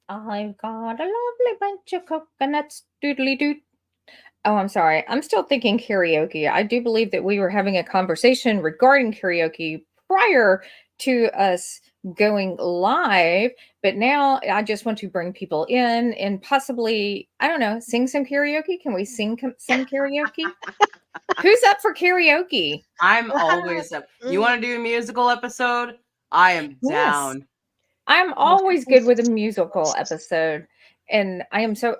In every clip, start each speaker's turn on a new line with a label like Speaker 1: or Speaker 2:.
Speaker 1: I've got a lovely bunch of coconuts, doodly doo. Oh, I'm sorry. I'm still thinking karaoke. I do believe that we were having a conversation regarding karaoke prior to us going live, but now I just want to bring people in and possibly, I don't know, sing some karaoke. Can we sing some karaoke? Who's up for karaoke?
Speaker 2: I'm always up. You want to do a musical episode? I am
Speaker 1: Yes.
Speaker 2: down.
Speaker 1: I'm always good with a musical episode. And I'm sorry.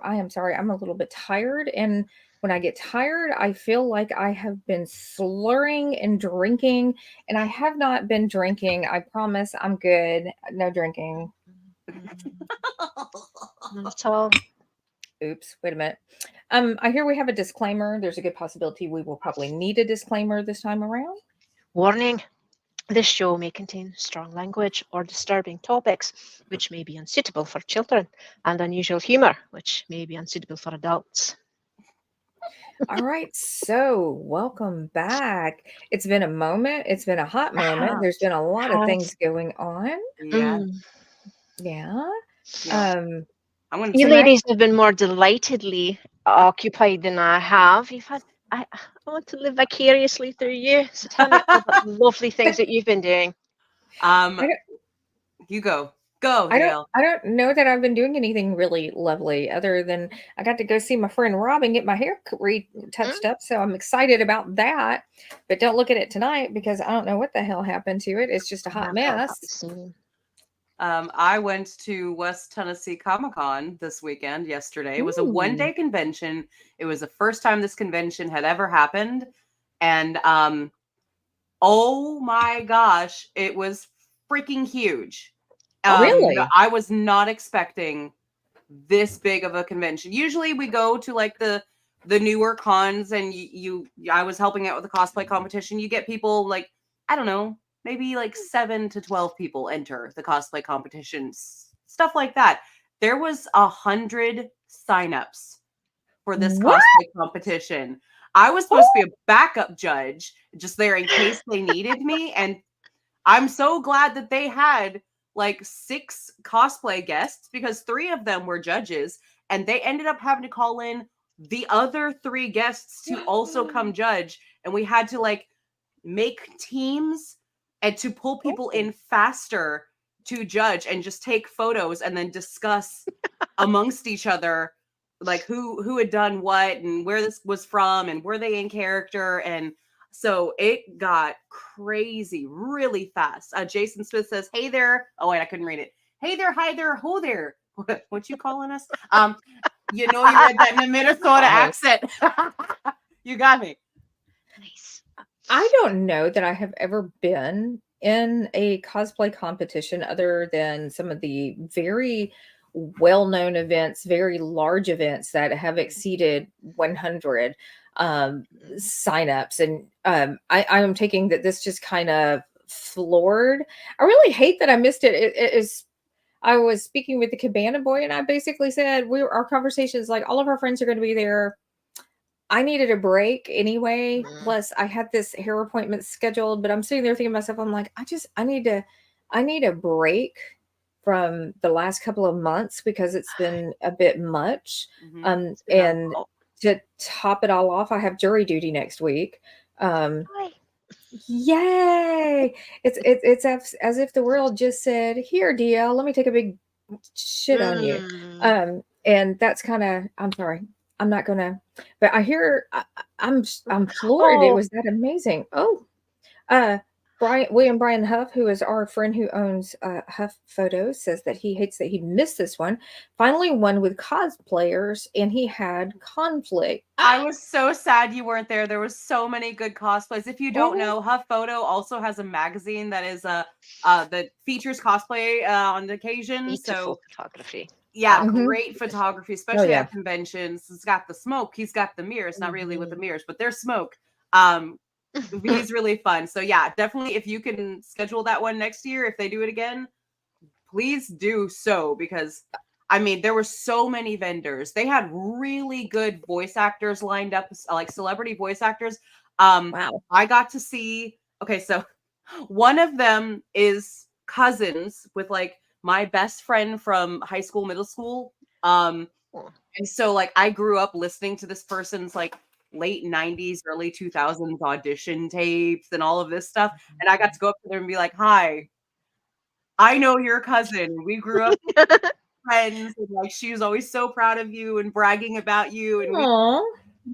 Speaker 1: I am sorry. I'm a little bit tired. And when I get tired, I feel like I have been slurring and drinking. And I have not been drinking. I promise I'm good. No drinking.
Speaker 3: Not at all.
Speaker 1: Oops. Wait a minute. I hear we have a disclaimer. There's a good possibility we will probably need a disclaimer this time around.
Speaker 3: Warning. This show may contain strong language or disturbing topics, which may be unsuitable for children, and unusual humour, which may be unsuitable for adults.
Speaker 1: All right, so welcome back. It's been a moment. It's been a hot moment. There's been a lot of things going on.
Speaker 2: Yeah.
Speaker 1: Yeah.
Speaker 2: Yeah.
Speaker 1: Um,
Speaker 3: You
Speaker 1: tonight,
Speaker 3: ladies have been more delightedly occupied than I have. I want to live vicariously through you. So tell me all the lovely things that you've been doing.
Speaker 2: Um,
Speaker 1: I don't,
Speaker 2: you go. Go,
Speaker 1: I don't,
Speaker 2: Dale.
Speaker 1: I don't know that I've been doing anything really lovely other than I got to go see my friend Rob and get my hair retouched up. So I'm excited about that. But don't look at it tonight because I don't know what the hell happened to it. It's just a hot mess.
Speaker 2: I went to West Tennessee Comic-Con this weekend, yesterday. It was a one-day convention. It was the first time this convention had ever happened. And oh my gosh, it was freaking huge.
Speaker 1: Really?
Speaker 2: I was not expecting this big of a convention. Usually we go to like the newer cons and I was helping out with the cosplay competition. You get people like, I don't know, maybe like 7 to 12 people enter the cosplay competitions, stuff like that. There was 100 signups for this
Speaker 1: What?
Speaker 2: cosplay competition. I was supposed to be a backup judge just there in case they needed me. And I'm so glad that they had like 6 cosplay guests because 3 of them were judges and they ended up having to call in the other 3 guests to also come judge. And we had to like make teams and to pull people in faster to judge and just take photos and then discuss amongst each other like who had done what and where this was from and were they in character. And so it got crazy really fast. Jason Smith says, "Hey there." Oh wait, I couldn't read it. "Hey there, hi there, ho there." What you calling us? You know you read that in a Minnesota accent. You got me.
Speaker 3: Nice.
Speaker 1: I don't know that I have ever been in a cosplay competition other than some of the very well-known events, very large events that have exceeded 100 signups. And I am taking that this just kind of floored. I really hate that I missed it. It is. I was speaking with the Cabana Boy, and I basically said our conversations like all of our friends are going to be there. I needed a break anyway. Plus, I had this hair appointment scheduled, but I'm sitting there thinking to myself, I'm like, I need a break from the last couple of months because it's been a bit much. And to top it all off, I have jury duty next week. Yay! It's as if the world just said, "Here, DL, let me take a big shit on you." And that's kind of. I'm sorry, I'm not gonna. But I hear I'm floored. It was that amazing. Oh, uh, Brian Huff, who is our friend who owns Huff Photos, says that he hates that he missed this one. Finally, one with cosplayers, and he had conflict.
Speaker 2: I was so sad you weren't there. There was so many good cosplays. If you don't know, Huff Photo also has a magazine that is that features cosplay on occasion.
Speaker 3: Beautiful
Speaker 2: So
Speaker 3: photography.
Speaker 2: yeah, great photography, especially
Speaker 1: yeah.
Speaker 2: at conventions. He's got the smoke. He's got the mirrors. Not really with the mirrors, but there's smoke. He's really fun. So yeah, definitely if you can schedule that one next year, if they do it again, please do so because I mean, there were so many vendors. They had really good voice actors lined up, like celebrity voice actors.
Speaker 1: Wow.
Speaker 2: I got to see, okay, so one of them is cousins with like my best friend from high school, middle school. And so like I grew up listening to this person's like late 90s, early 2000s audition tapes and all of this stuff. And I got to go up to them and be like, hi, I know your cousin. We grew up friends. And, like, she was always so proud of you and bragging about you. And we
Speaker 1: Aw.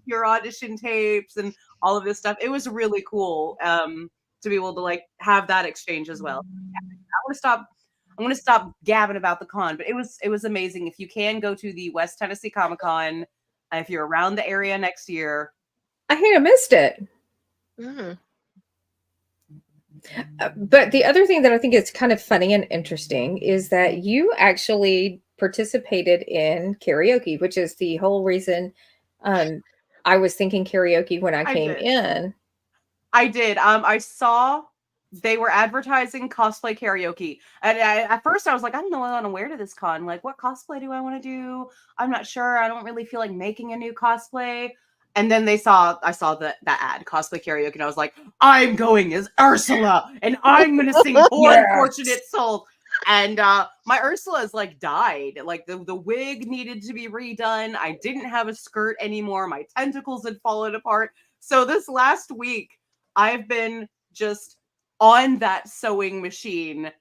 Speaker 2: your audition tapes and all of this stuff. It was really cool to be able to like have that exchange as well. I'm gonna stop gabbing about the con, but it was amazing. If you can go to the West Tennessee Comic Con, if you're around the area next year.
Speaker 1: I hate I missed it. But the other thing that I think is kind of funny and interesting is that you actually participated in karaoke, which is the whole reason I was thinking karaoke when I came in.
Speaker 2: I did. I saw they were advertising cosplay karaoke. And at first I was like, I don't know what I want to wear to this con. Like, what cosplay do I want to do? I'm not sure. I don't really feel like making a new cosplay. And then I saw that ad, cosplay karaoke, and I was like, I'm going as Ursula, and I'm going to sing Poor Unfortunate Soul. And my Ursula's like died. Like the wig needed to be redone. I didn't have a skirt anymore. My tentacles had fallen apart. So this last week, I've been just on that sewing machine,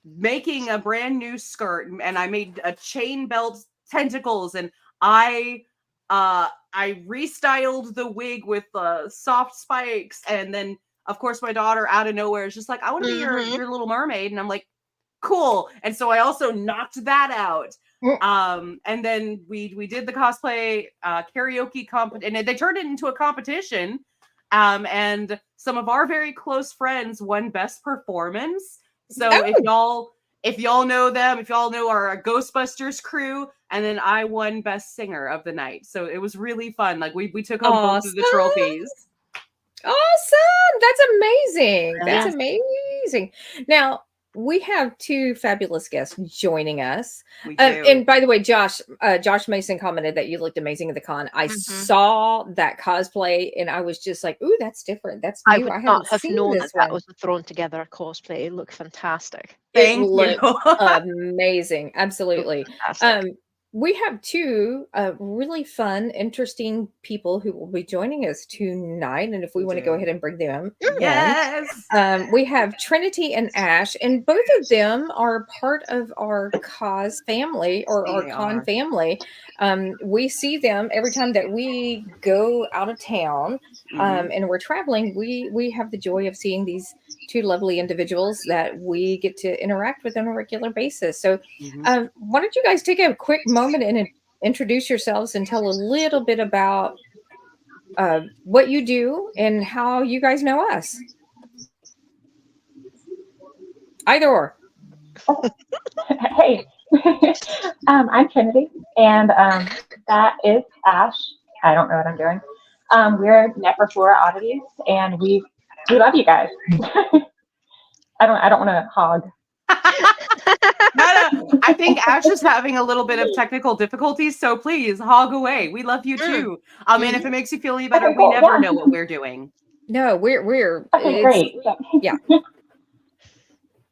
Speaker 2: making a brand new skirt, and I made a chain belt tentacles, and I restyled the wig with soft spikes, and then of course my daughter out of nowhere is just like, I want to be your little mermaid, and I'm like, cool. And so I also knocked that out. And then we did the cosplay karaoke and they turned it into a competition. And some of our very close friends won best performance. So if y'all know them, if y'all know our Ghostbusters crew, and then I won best singer of the night. So it was really fun. Like we took home both of the trophies.
Speaker 1: Awesome. That's amazing. That's amazing. Now, we have two fabulous guests joining us. And by the way, Josh Mason commented that you looked amazing at the con. I saw that cosplay and I was just like, ooh, that's different. That's new.
Speaker 3: I would not have known that was a thrown together cosplay. It looked fantastic.
Speaker 1: It looked amazing. Absolutely. We have two really fun, interesting people who will be joining us tonight. And if we want to go ahead and bring them in, we have Trinity and Ash, and both of them are part of our cause family or our con family. We see them every time that we go out of town and we're traveling. We have the joy of seeing these two lovely individuals that we get to interact with on a regular basis. So why don't you guys take a quick moment and introduce yourselves and tell a little bit about what you do and how you guys know us. Either or.
Speaker 4: Hey, I'm Trinity, and that is Ash. I don't know what I'm doing. We're Nephrophora Oddities, and we love you guys. I don't want to hog.
Speaker 2: I think Ash is having a little bit of technical difficulties, so please hog away. We love you too. And if it makes you feel any better, we never know what we're doing.
Speaker 1: No, we're
Speaker 4: okay, great.
Speaker 1: Yeah.
Speaker 4: All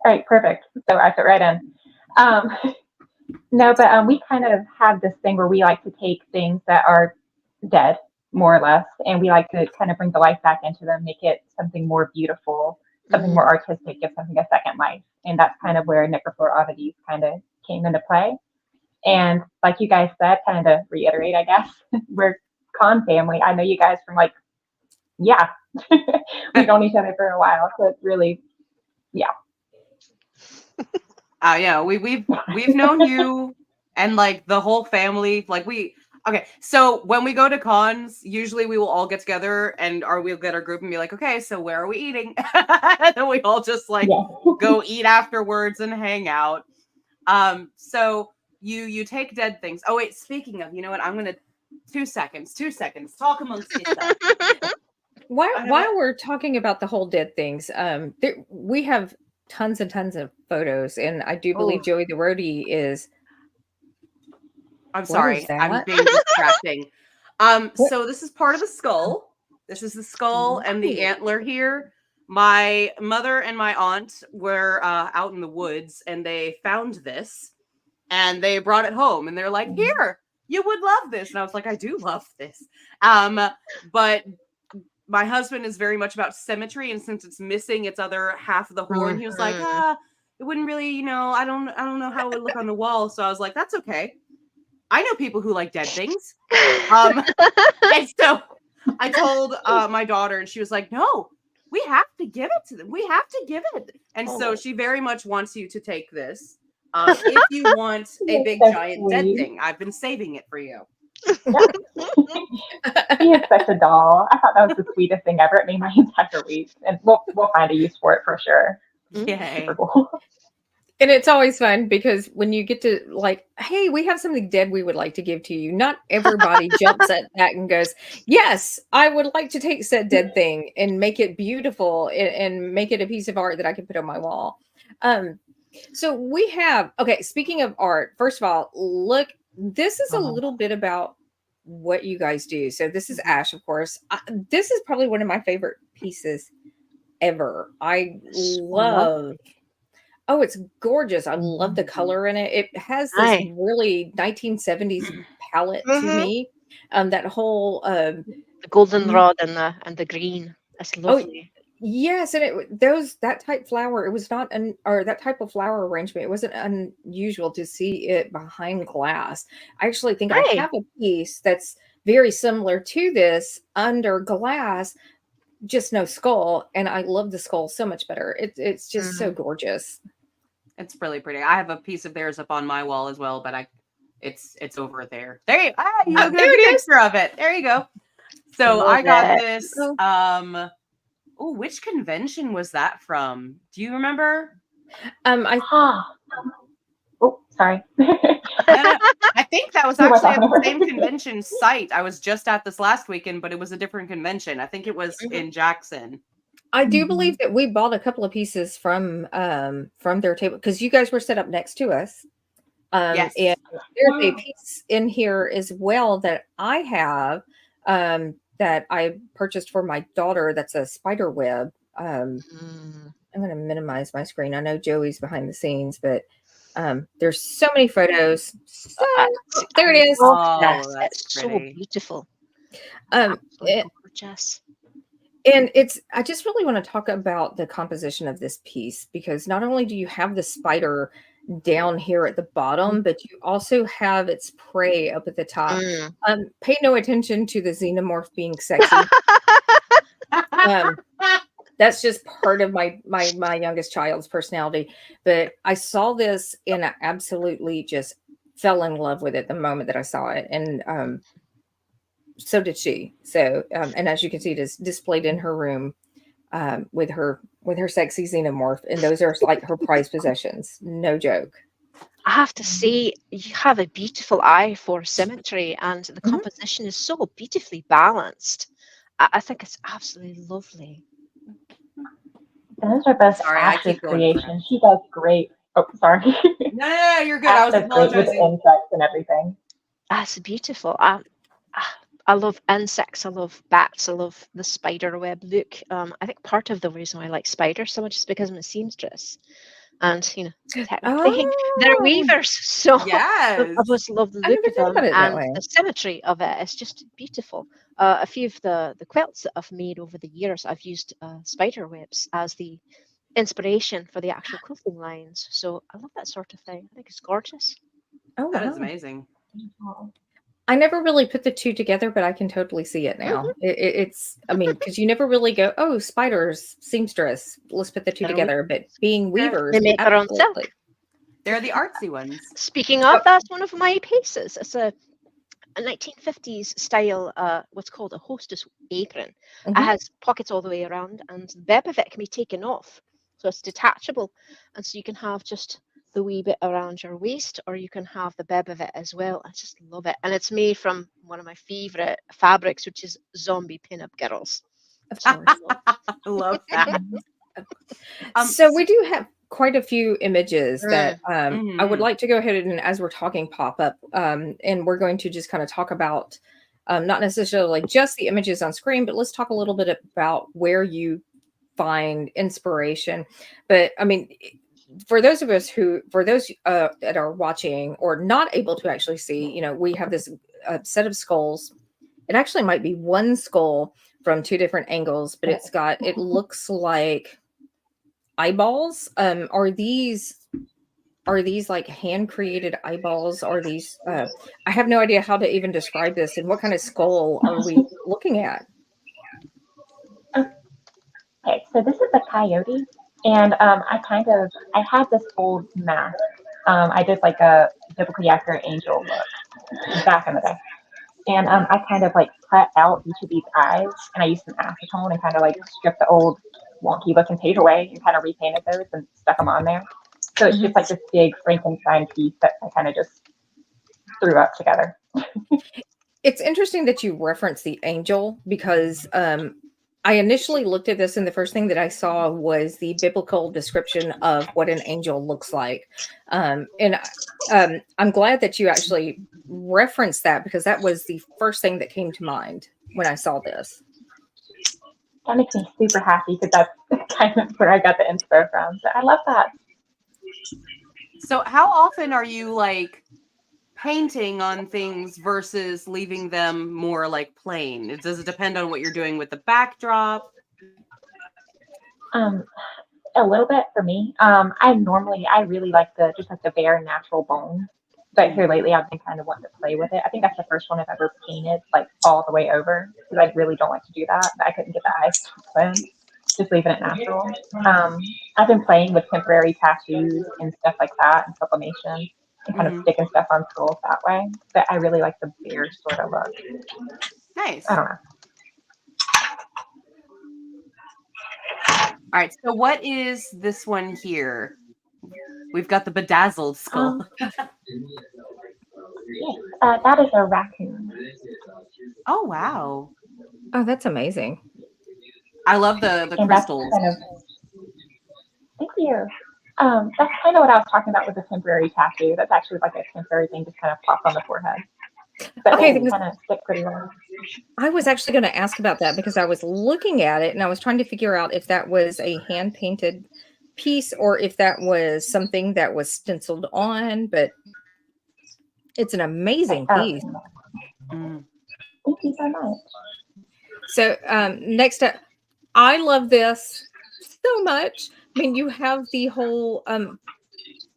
Speaker 4: right, perfect. So I fit right in. No, but we kind of have this thing where we like to take things that are dead, more or less, and we like to kind of bring the life back into them, make it something more beautiful, something more artistic, give something a second life. And that's kind of where Nephrophora Oddities kind of came into play. And like you guys said, kind of to reiterate, I guess, we're con family. I know you guys from we've known each other for a while, so it's really,
Speaker 2: we've known you and like the whole family. Okay, so when we go to cons, usually we will all get together we'll get our group and be like, okay, so where are we eating? And then we all just go eat afterwards and hang out. So you take dead things. Oh wait, speaking of, you know what? I'm gonna 2 seconds. Talk amongst yourselves.
Speaker 1: While we're talking about the whole dead things, we have tons and tons of photos, and I do believe Joey the Roadie is.
Speaker 2: I'm sorry, I'm being distracting. So this is part of the skull. This is the skull and the antler here. My mother and my aunt were out in the woods, and they found this, and they brought it home, and they're like, "Here, you would love this." And I was like, "I do love this." But my husband is very much about symmetry, and since it's missing its other half of the horn, he was like, it wouldn't really, I don't know how it would look on the wall. So I was like, that's okay. I know people who like dead things. And so I told my daughter, and she was like, no, we have to give it to them. We have to give it. And so she very much wants you to take this. If you want a big giant dead thing, I've been saving it for you.
Speaker 4: He is such a doll. I thought that was the sweetest thing ever. It made my entire week, and we'll find a use for it for sure.
Speaker 2: Yay.
Speaker 4: Super cool.
Speaker 1: And it's always fun because when you get to like, hey, we have something dead we would like to give to you. Not everybody jumps at that and goes, yes, I would like to take said dead thing and make it beautiful and make it a piece of art that I can put on my wall. So we have, okay, speaking of art, first of all, look, this is a little bit about what you guys do. So this is Ash, of course. This is probably one of my favorite pieces ever. I love... Oh, it's gorgeous. I love the color in it. It has this really 1970s palette to me. That whole
Speaker 3: the goldenrod and the green. That's lovely.
Speaker 1: Oh, yes, and that type flower, it was not or that type of flower arrangement. It wasn't unusual to see it behind glass. I actually think I have a piece that's very similar to this under glass, just no skull, and I love the skull so much better. It's just so gorgeous.
Speaker 2: It's really pretty. I have a piece of theirs up on my wall as well, but it's over there. There you go. There it is. Picture of it. There you go. So I got this. Which convention was that from? Do you remember?
Speaker 4: Sorry.
Speaker 2: I think that was actually at the same convention site. I was just at this last weekend, but it was a different convention. I think it was in Jackson.
Speaker 1: I do believe that we bought a couple of pieces from their table because you guys were set up next to us.
Speaker 2: Yes.
Speaker 1: And there's a piece in here as well that I have that I purchased for my daughter. That's a spider web. I'm going to minimize my screen. I know Joey's behind the scenes, but there's so many photos. There it is.
Speaker 2: Oh,
Speaker 3: that's so beautiful.
Speaker 2: Gorgeous.
Speaker 1: And I just really want to talk about the composition of this piece, because not only do you have the spider down here at the bottom, but you also have its prey up at the top. Pay no attention to the xenomorph being sexy. That's just part of my youngest child's personality. But I saw this and I absolutely just fell in love with it the moment that I saw it. And so did she. So, and as you can see, it is displayed in her room with her sexy xenomorph. And those are like her prized possessions. No joke.
Speaker 3: I have to say, you have a beautiful eye for symmetry, and the composition is so beautifully balanced. I think it's absolutely lovely.
Speaker 4: Those are best Ash's creations. She does great. Oh, sorry.
Speaker 2: No, you're good. I was apologizing.
Speaker 4: With insects and everything.
Speaker 3: That's beautiful. I love insects. I love bats. I love the spider web look. I think part of the reason why I like spiders so much is because I'm a seamstress. And, technically, they're weavers. So
Speaker 2: yes.
Speaker 3: I just love the look of them. And the symmetry of it is just beautiful. A few of the quilts that I've made over the years, I've used spider webs as the inspiration for the actual quilting lines. So I love that sort of thing. I think it's gorgeous.
Speaker 1: Oh,
Speaker 2: that is amazing.
Speaker 1: I never really put the two together, but I can totally see it now. It's, I mean, because you never really go, oh, spiders, seamstress, let's put the two together. But being weavers,
Speaker 3: they make their own silk.
Speaker 2: They're the artsy ones.
Speaker 3: Speaking of, that's one of my pieces. It's a 1950s style, what's called a hostess apron. It has pockets all the way around, and the bib of it can be taken off. So it's detachable. And so you can have just the wee bit around your waist, or you can have the bib of it as well. I just love it. And it's made from one of my favorite fabrics, which is zombie pinup girls.
Speaker 2: I love that.
Speaker 1: So we do have quite a few images that I would like to go ahead and, as we're talking, pop up. And we're going to just kind of talk about not necessarily just the images on screen, but let's talk a little bit about where you find inspiration. But I mean, for those that are watching or not able to actually see, we have this set of skulls. It actually might be one skull from two different angles, but it looks like eyeballs. Are these like hand created eyeballs? Are these, I have no idea how to even describe this. And what kind of skull are we looking at?
Speaker 4: Okay, so this is a coyote, and I had this old mask. I did like a biblically accurate angel look back in the day, and I kind of like cut out each of these eyes, and I used some acetone and kind of like stripped the old wonky looking page away and kind of repainted those and stuck them on there. So it's just like this big Frankenstein piece that I kind of just threw up together.
Speaker 1: It's interesting that you reference the angel because I initially looked at this and the first thing that I saw was the biblical description of what an angel looks like. And I'm glad that you actually referenced that because that was the first thing that came to mind when I saw this.
Speaker 4: That makes me super happy because that's kind of where I got the info from. So I love that.
Speaker 2: So how often are you like painting on things versus leaving them more like plain? Does it depend on what you're doing with the backdrop?
Speaker 4: A little bit for me. I really like just like the bare natural bone. But here lately I've been kind of wanting to play with it. I think that's the first one I've ever painted like all the way over because I really don't like to do that. I couldn't get the eyes to blend, just leaving it natural. I've been playing with temporary tattoos and stuff like that and sublimation and kind of sticking stuff on skulls that way. But I really like the bare sort of look.
Speaker 2: Nice.
Speaker 4: I don't know.
Speaker 2: All right. So what is this one here? We've got the bedazzled skull.
Speaker 4: Yes, that is a raccoon.
Speaker 2: Oh, wow.
Speaker 1: Oh, that's amazing.
Speaker 2: I love the
Speaker 4: And
Speaker 2: crystals.
Speaker 4: Thank you. That's kind of what I was talking about with the temporary tattoo. That's actually like a temporary thing, just kind of plopped on the forehead. But
Speaker 1: Okay,
Speaker 4: they kind of stick pretty well.
Speaker 1: I was actually going to ask about that because I was looking at it and I was trying to figure out if that was a hand painted piece or if that was something that was stenciled on, but it's an amazing piece.
Speaker 4: Thank you so much.
Speaker 1: So next up, I love this so much. I mean, you have the whole,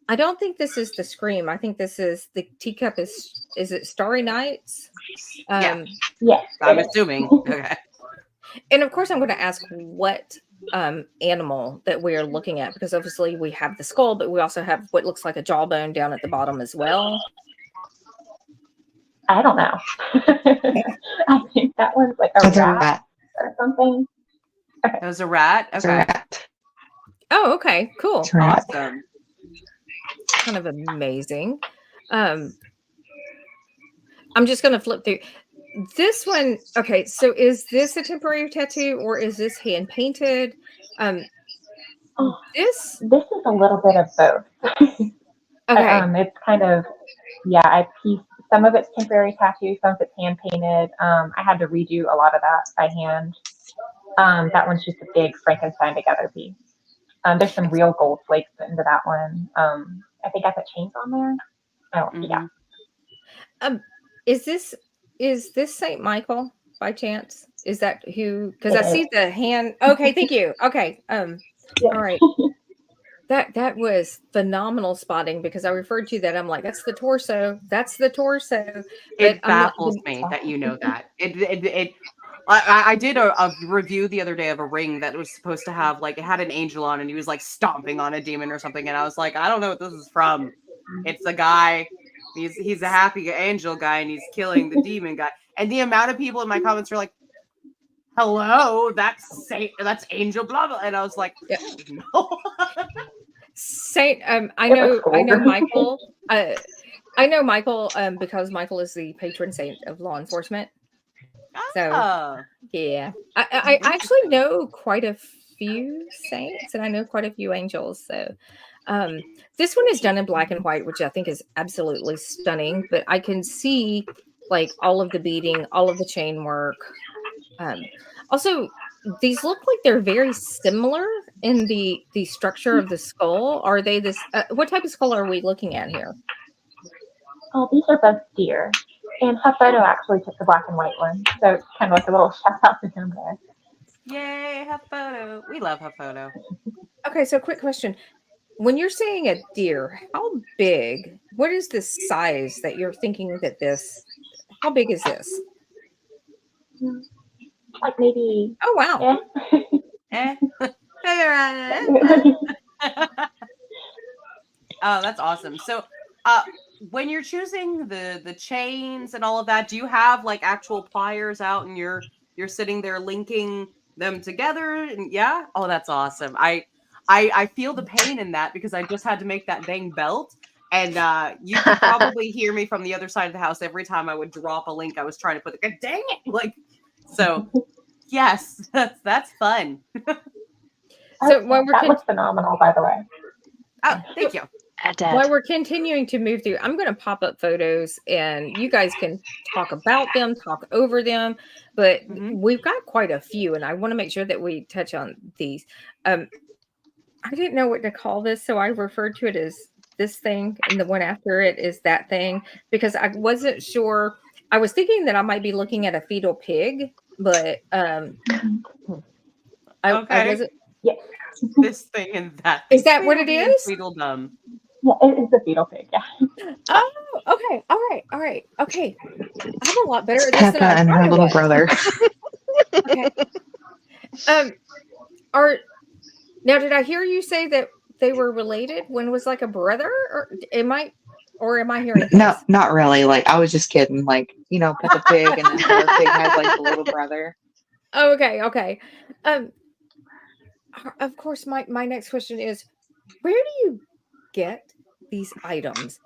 Speaker 1: I don't think this is the Scream. I think this is the teacup is it Starry Nights?
Speaker 2: Yes,
Speaker 4: I'm
Speaker 2: assuming. Okay.
Speaker 1: And of course, I'm going to ask what animal that we are looking at because obviously we have the skull, but we also have what looks like a jawbone down at the bottom as well.
Speaker 4: I don't know. I think that one's like a rat or something. Okay.
Speaker 2: It was a rat? Okay.
Speaker 5: It's a rat.
Speaker 1: Oh, okay. Cool.
Speaker 5: It's a rat.
Speaker 2: Awesome.
Speaker 1: Kind of amazing. I'm just going to flip through. This one, okay, so is this a temporary tattoo or is this hand painted? This
Speaker 4: is a little bit of both.
Speaker 1: Okay.
Speaker 4: It's kind of, I pieced, some of it's temporary tattoo, some of it's hand painted. I had to redo a lot of that by hand. That one's just a big Frankenstein together piece. There's some real gold flakes put into that one. I think I put chains on there.
Speaker 1: Is this Saint Michael by chance? Is that who? Because I see the hand. Okay, thank you. Okay. All right. That was phenomenal spotting because I referred to that. I'm like, that's the torso. That's the torso.
Speaker 2: It baffles me that you know that. I did a review the other day of a ring that was supposed to have like it had an angel on and he was like stomping on a demon or something, and I was like, I don't know what this is from. It's a guy. He's a happy angel guy and he's killing the demon guy. And the amount of people in my comments were like, hello, that's angel blah blah. And I was like, no.
Speaker 1: Saint, I know Michael. I know Michael because Michael is the patron saint of law enforcement. So yeah, I actually know quite a few saints and I know quite a few angels. So this one is done in black and white, which I think is absolutely stunning. But I can see like all of the beading, all of the chain work. Also, these look like they're very similar in the structure of the skull. Are they this? What type of skull are we looking at here?
Speaker 4: Oh, these are both deer. And Huffphoto actually took the black and white one. So it's kind of like a little shout out to him there.
Speaker 2: Yay, Huffphoto. We love Huffphoto.
Speaker 1: Okay, so quick question. When you're saying a deer, how big? What is the size that you're thinking that this? How big is this?
Speaker 4: Like maybe.
Speaker 1: Oh wow!
Speaker 2: Eh. Oh, that's awesome. So, when you're choosing the chains and all of that, do you have like actual pliers out and you're sitting there linking them together? And yeah, oh, that's awesome. I feel the pain in that because I just had to make that dang belt. And you could probably hear me from the other side of the house every time I would drop a link I was trying to put. Dang it! Like, so yes, that's fun.
Speaker 1: So when we're
Speaker 4: that looks phenomenal, by the way.
Speaker 2: Oh, thank you.
Speaker 1: While we're continuing to move through, I'm going to pop up photos and you guys can talk about them, talk over them, but we've got quite a few and I want to make sure that we touch on these. I didn't know what to call this, so I referred to it as this thing and the one after it is that thing because I wasn't sure. I was thinking that I might be looking at a fetal pig, but I wasn't.
Speaker 4: Yeah.
Speaker 2: This thing and that.
Speaker 1: Is that what it is?
Speaker 2: Fetal dumb.
Speaker 4: Yeah, it is a fetal pig. Yeah.
Speaker 1: Oh, okay. All right. Okay. I'm a lot better at this
Speaker 5: Peppa
Speaker 1: than I
Speaker 5: and
Speaker 1: thought
Speaker 5: her
Speaker 1: I
Speaker 5: little
Speaker 1: was.
Speaker 5: brother.
Speaker 1: Okay. Now did I hear you say that they were related? One was like a brother, or am I hearing
Speaker 5: No,
Speaker 1: this?
Speaker 5: not really. Like I was just kidding. Like, you know, Peppa Pig and then the other pig has like the little brother.
Speaker 1: Oh, okay. Of course, my next question is, where do you get these items?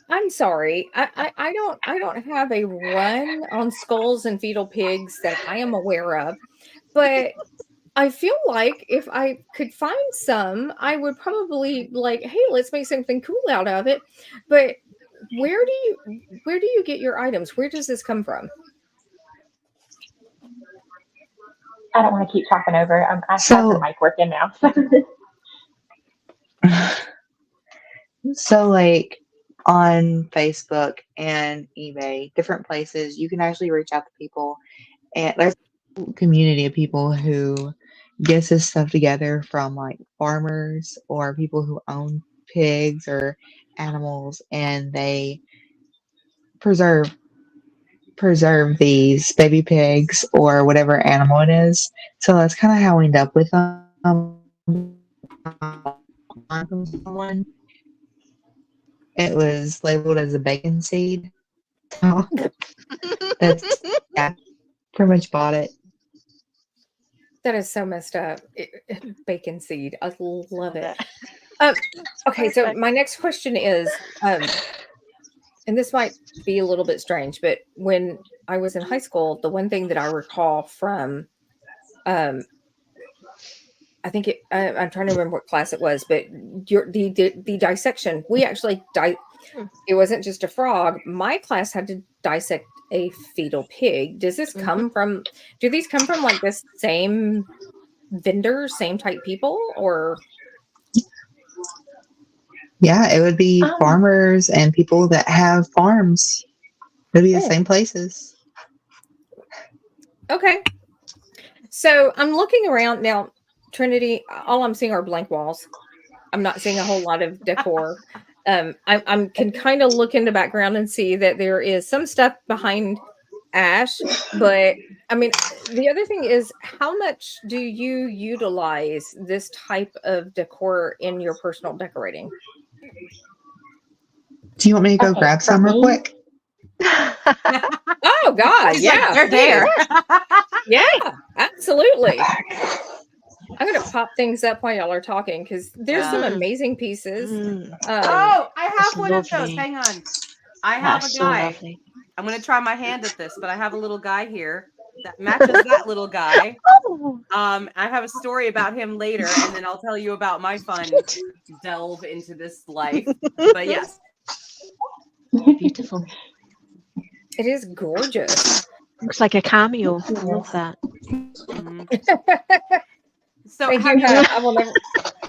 Speaker 1: I'm sorry, I don't have a run on skulls and fetal pigs that I am aware of, but I feel like if I could find some, I would probably like, hey, let's make something cool out of it. But where do you get your items? Where does this come from?
Speaker 4: I don't want to keep talking over. I have the mic working now.
Speaker 5: So like on Facebook and eBay, different places, you can actually reach out to people, and there's a community of people who gets this stuff together from like farmers or people who own pigs or animals, and they preserve these baby pigs or whatever animal it is. So that's kind of how we end up with them. From someone, it was labeled as a bacon seed. So that's pretty much bought it.
Speaker 1: That is so messed up. Bacon seed. I love it. Okay, so my next question is, and this might be a little bit strange, but when I was in high school, the one thing that I recall from, I think I'm trying to remember what class it was, but the dissection, we actually it wasn't just a frog. My class had to dissect a fetal pig. Does this come from? Do these come from like the same vendors, same type people, or?
Speaker 5: Yeah, it would be farmers and people that have farms. It would be the same places.
Speaker 1: Okay. So I'm looking around now, Trinity. All I'm seeing are blank walls. I'm not seeing a whole lot of decor. I can kind of look in the background and see that there is some stuff behind Ash, but I mean, the other thing is, how much do you utilize this type of decor in your personal decorating?
Speaker 5: Do you want me to go grab some real quick?
Speaker 1: Oh God,
Speaker 2: She's
Speaker 1: yeah,
Speaker 2: like, they're there.
Speaker 1: Yeah, absolutely. I'm gonna pop things up while y'all are talking because there's some amazing pieces.
Speaker 2: Oh, I have one of those.
Speaker 3: lovely.
Speaker 2: Hang on. I have
Speaker 3: That's
Speaker 2: a
Speaker 3: so
Speaker 2: guy.
Speaker 3: lovely.
Speaker 2: I'm gonna try my hand at this, but I have a little guy here that matches that little guy. I have a story about him later, and then I'll tell you about my fun delve into this life. But yes,
Speaker 3: Beautiful.
Speaker 1: It is gorgeous.
Speaker 3: Looks like a cameo. I love that.
Speaker 2: Mhm. So
Speaker 1: Thank
Speaker 2: have
Speaker 1: you.
Speaker 2: you?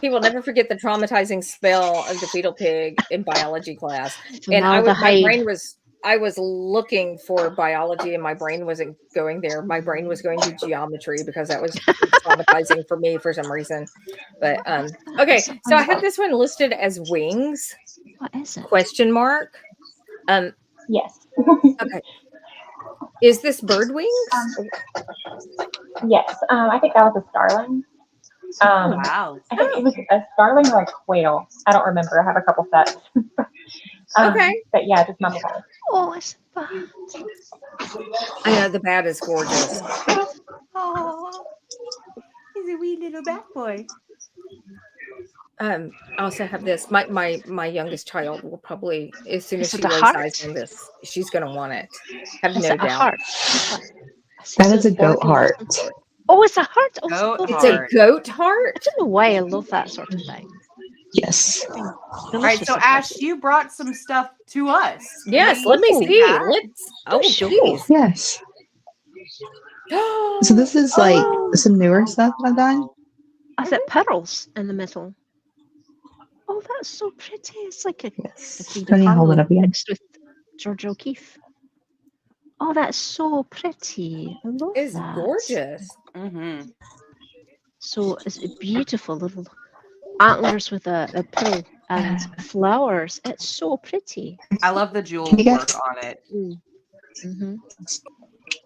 Speaker 1: He will never forget the traumatizing spell of the fetal pig in biology class. And my
Speaker 3: Formaldehyde.
Speaker 1: brain was, I was looking for biology and my brain wasn't going there. My brain was going to geometry because that was traumatizing for me for some reason. But okay, so I have this one listed as wings
Speaker 3: What is it?
Speaker 1: question mark.
Speaker 4: Yes.
Speaker 1: Okay. Is this bird wings?
Speaker 4: Yes. I think that was a starling.
Speaker 2: Wow.
Speaker 4: I think it was a starling or a quail. I don't remember. I have a couple sets.
Speaker 1: Okay.
Speaker 4: But yeah, just mummified.
Speaker 3: Oh, it's bad.
Speaker 1: I know the bat is gorgeous.
Speaker 2: Oh, he's a wee little bat boy.
Speaker 1: I also have this. My youngest child will probably, as soon as
Speaker 3: Is it
Speaker 1: she
Speaker 3: a
Speaker 1: lays
Speaker 3: heart?
Speaker 1: eyes on this, she's gonna want it. Have
Speaker 3: Is
Speaker 1: no
Speaker 3: it a
Speaker 1: doubt.
Speaker 3: heart?
Speaker 5: That is a goat heart.
Speaker 3: Oh, it's a heart. Oh,
Speaker 2: Goat
Speaker 3: it's
Speaker 1: It's
Speaker 3: lovely.
Speaker 1: a
Speaker 2: heart.
Speaker 1: goat
Speaker 3: I
Speaker 1: heart.
Speaker 3: don't know why I love that sort of thing.
Speaker 5: Yes.
Speaker 2: All right, so
Speaker 3: Delicious.
Speaker 2: Ash, you brought some stuff to us. Can
Speaker 1: Yes,
Speaker 2: we
Speaker 1: let me
Speaker 2: see
Speaker 1: see.
Speaker 2: that?
Speaker 1: Let's. Oh,
Speaker 3: sure.
Speaker 1: geez.
Speaker 5: Yes. So this is like
Speaker 3: Oh.
Speaker 5: some newer stuff that I've done.
Speaker 3: Is it pearls in the middle? Oh, that's so pretty. It's like a
Speaker 5: Yes.
Speaker 3: Frida
Speaker 5: Can you hold it
Speaker 3: Kahlo
Speaker 5: up again?
Speaker 3: mixed with George O'Keeffe. Oh, that's so pretty. I love
Speaker 1: It's
Speaker 3: that.
Speaker 1: gorgeous.
Speaker 2: Mm-hmm.
Speaker 3: So it's a beautiful little antlers with a pearl and flowers. It's so pretty.
Speaker 2: I love the jewel
Speaker 5: Can you guys-
Speaker 2: work on it.
Speaker 3: Mm-hmm.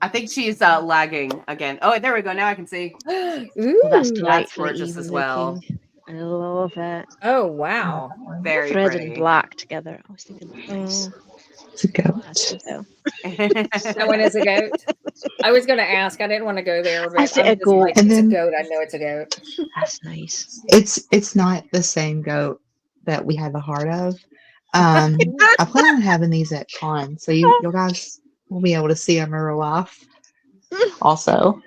Speaker 2: I think she's lagging again. Oh, there we go. Now I can see.
Speaker 1: Ooh.
Speaker 3: Oh, that's
Speaker 2: That's
Speaker 3: delightfully
Speaker 2: gorgeous
Speaker 3: even
Speaker 2: as well.
Speaker 3: looking. I love it.
Speaker 1: Oh, wow.
Speaker 2: Very
Speaker 3: Red
Speaker 2: pretty.
Speaker 3: and black together. I was thinking nice.
Speaker 5: It's a goat.
Speaker 3: That's it though.
Speaker 1: That one is a goat. I was going to ask. I didn't want to go there, but
Speaker 3: I said
Speaker 1: I'm
Speaker 3: a
Speaker 1: just
Speaker 3: goat.
Speaker 1: like,
Speaker 5: And
Speaker 1: it's a
Speaker 5: then-
Speaker 1: goat. I know it's a goat.
Speaker 3: That's nice.
Speaker 5: It's not the same goat that we had the heart of. I plan on having these at con, so you guys will be able to see them in real life. Also,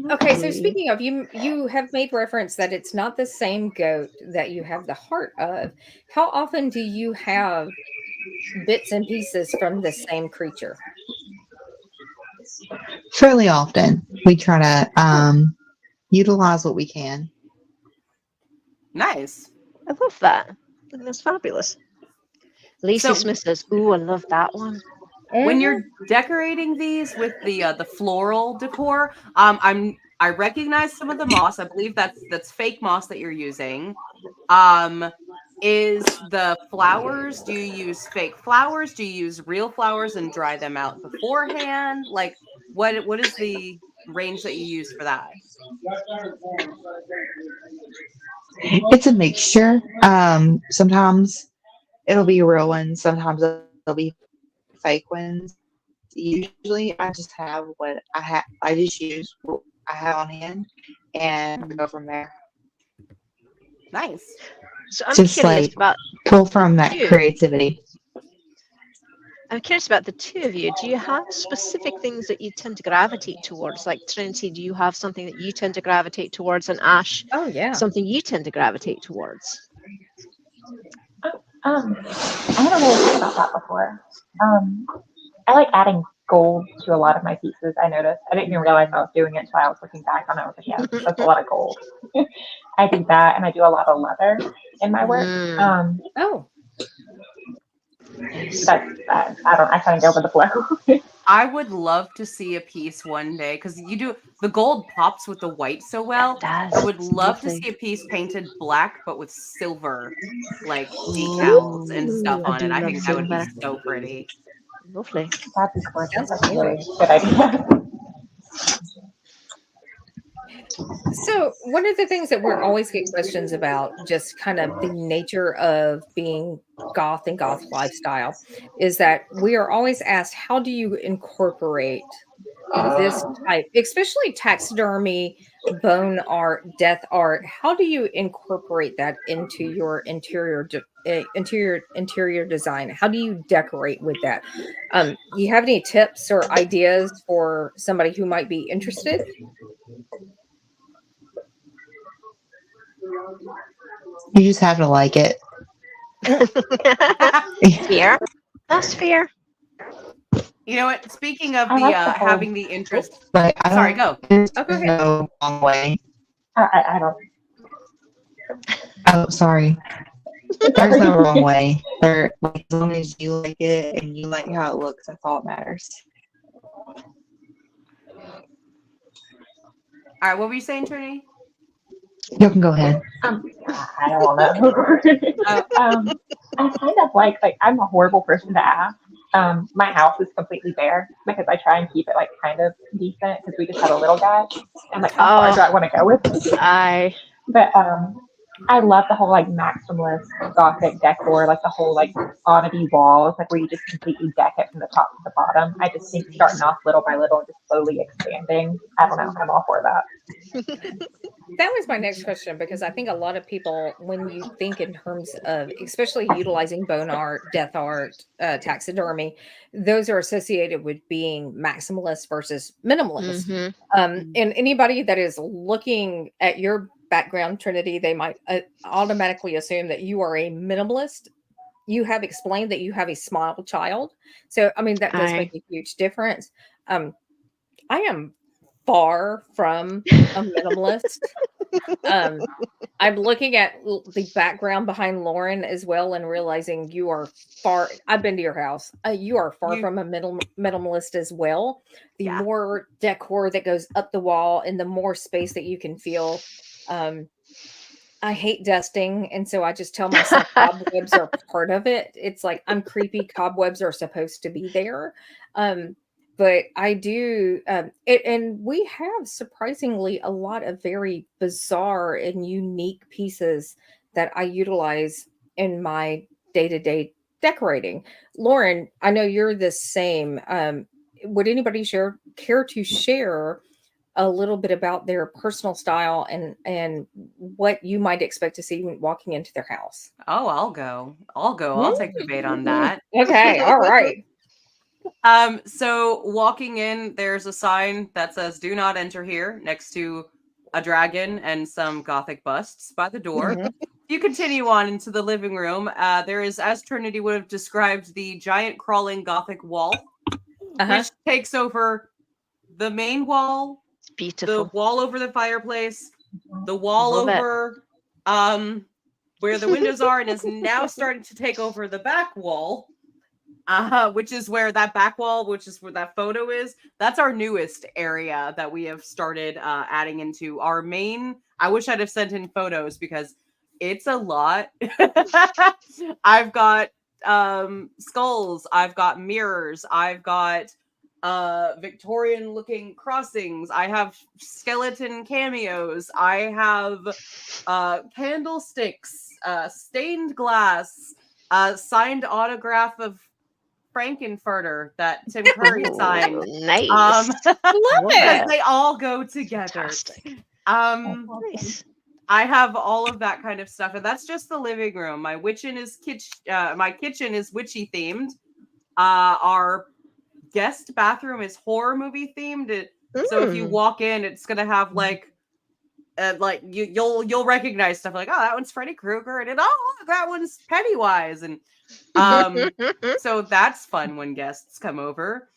Speaker 1: Okay, so
Speaker 3: Lovely.
Speaker 1: speaking of, you have made reference that it's not the same goat that you have the heart of. How often do you have bits and pieces from the same creature?
Speaker 5: fairly often we try to utilize what we can.
Speaker 2: Nice.
Speaker 3: I love that. I think that's fabulous. Lacey
Speaker 2: So-
Speaker 3: Smith says, "Ooh, I love that one."
Speaker 2: When you're decorating these with the floral decor, I recognize some of the moss. I believe that's fake moss that you're using. Is the flowers? Do you use fake flowers? Do you use real flowers and dry them out beforehand? Like, what is the range that you use for that?
Speaker 5: It's a mixture. Sometimes it'll be real ones. Sometimes it'll be fake ones. Usually, I just have what I have. I just use what I have on hand and go from there.
Speaker 2: Nice.
Speaker 3: So I'm
Speaker 5: Just
Speaker 3: curious
Speaker 5: like
Speaker 3: about.
Speaker 5: pull from that
Speaker 3: you.
Speaker 5: creativity.
Speaker 3: I'm curious about the two of you. Do you have specific things that you tend to gravitate towards? Like Trinity, do you have something that you tend to gravitate towards, and Ash,
Speaker 1: Oh, yeah.
Speaker 3: something you tend to gravitate towards?
Speaker 4: I haven't really thought about that before. I like adding gold to a lot of my pieces. I noticed. I didn't even realize I was doing it until I was looking back on it. I was like, yeah, that's a lot of gold. I do that, and I do a lot of leather in my work.
Speaker 3: Mm.
Speaker 1: Oh,
Speaker 3: Nice.
Speaker 4: I kind of go with the flow.
Speaker 2: I would love to see a piece one day because you do the gold pops with the white so well.
Speaker 3: It does.
Speaker 2: I would
Speaker 3: It's
Speaker 2: love to
Speaker 3: lovely.
Speaker 2: see a piece painted black but with silver, like decals and stuff
Speaker 3: I
Speaker 2: on
Speaker 3: do
Speaker 2: it. I
Speaker 3: love
Speaker 2: think that would be
Speaker 3: silver.
Speaker 2: so pretty.
Speaker 3: Lovely.
Speaker 4: That'd be gorgeous.
Speaker 1: Sounds
Speaker 4: That's a really
Speaker 1: amazing.
Speaker 4: good idea.
Speaker 1: so one of the things that we're always get questions about, just kind of the nature of being goth and goth lifestyle, is that we are always asked, how do you incorporate this type, especially taxidermy, bone art, death art? How do you incorporate that into your interior design? How do you decorate with that? You have any tips or ideas for somebody who might be interested?
Speaker 5: You just have to like it.
Speaker 3: Fair. That's fair.
Speaker 2: You know what? Speaking of
Speaker 4: I
Speaker 2: the
Speaker 4: like the whole-
Speaker 2: having the interest.
Speaker 5: But I
Speaker 2: Sorry,
Speaker 5: don't,
Speaker 2: go.
Speaker 5: there's
Speaker 1: Oh, go ahead.
Speaker 5: no wrong way.
Speaker 4: I don't.
Speaker 5: Oh, sorry. There's no wrong way. There, like, as long as you like it and you like how it looks, that's all that matters.
Speaker 2: All right, what were you saying, Trinity?
Speaker 5: You can go ahead.
Speaker 4: I don't know. I kind of like I'm a horrible person to ask. My house is completely bare because I try and keep it like kind of decent because we just have a little guy. I'm like, how far do I want to go with this? But I love the whole like maximalist gothic decor, like the whole like oddity walls, like where you just completely deck it from the top to the bottom. I just think starting off little by little and just slowly expanding. I don't know. I'm all for that.
Speaker 1: That was my next question, because I think a lot of people, when you think in terms of especially utilizing bone art, death art, taxidermy, those are associated with being maximalist versus minimalist.
Speaker 3: Mhm.
Speaker 1: And anybody that is looking at your background, Trinity, they might automatically assume that you are a minimalist. You have explained that you have a small child. So, I mean, that does make a huge difference. I am far from a minimalist. I'm looking at the background behind Lauren as well and realizing you are far. I've been to your house. You are far from a minimalist as well. The more decor that goes up the wall and the more space that you can feel. I hate dusting, and so I just tell myself cobwebs are part of it. It's like I'm creepy. Cobwebs are supposed to be there. But I do, and we have surprisingly a lot of very bizarre and unique pieces that I utilize in my day-to-day decorating. Lauren, I know you're the same. Would anybody care to share a little bit about their personal style and what you might expect to see when walking into their house?
Speaker 2: Oh, I'll go. I'll take the bait on that.
Speaker 1: Okay, all right.
Speaker 2: So walking in, there's a sign that says "Do not enter here" next to a dragon and some gothic busts by the door.
Speaker 1: Mhm.
Speaker 2: You continue on into the living room. There is, as Trinity would have described, the giant crawling gothic wall, which takes over the main wall,
Speaker 3: Beautiful.
Speaker 2: the wall over the fireplace, the wall
Speaker 3: Love it.
Speaker 2: over where the windows are, and is now starting to take over the back wall. Which is where that back wall, which is where that photo is. That's our newest area that we have started adding into our main. I wish I'd have sent in photos because it's a lot. I've got skulls, I've got mirrors, I've got Victorian looking crossings, I have skeleton cameos, I have candlesticks, stained glass, signed autograph of Frankenfurter that Tim Curry signed.
Speaker 3: Nice.
Speaker 2: Because they all go together.
Speaker 3: Fantastic.
Speaker 2: Nice. I have all of that kind of stuff, and that's just the living room. My kitchen is witchy themed. Our guest bathroom is horror movie themed. So if you walk in, it's gonna have like you'll recognize stuff like, oh, that one's Freddy Krueger, and that one's Pennywise, and so that's fun when guests come over.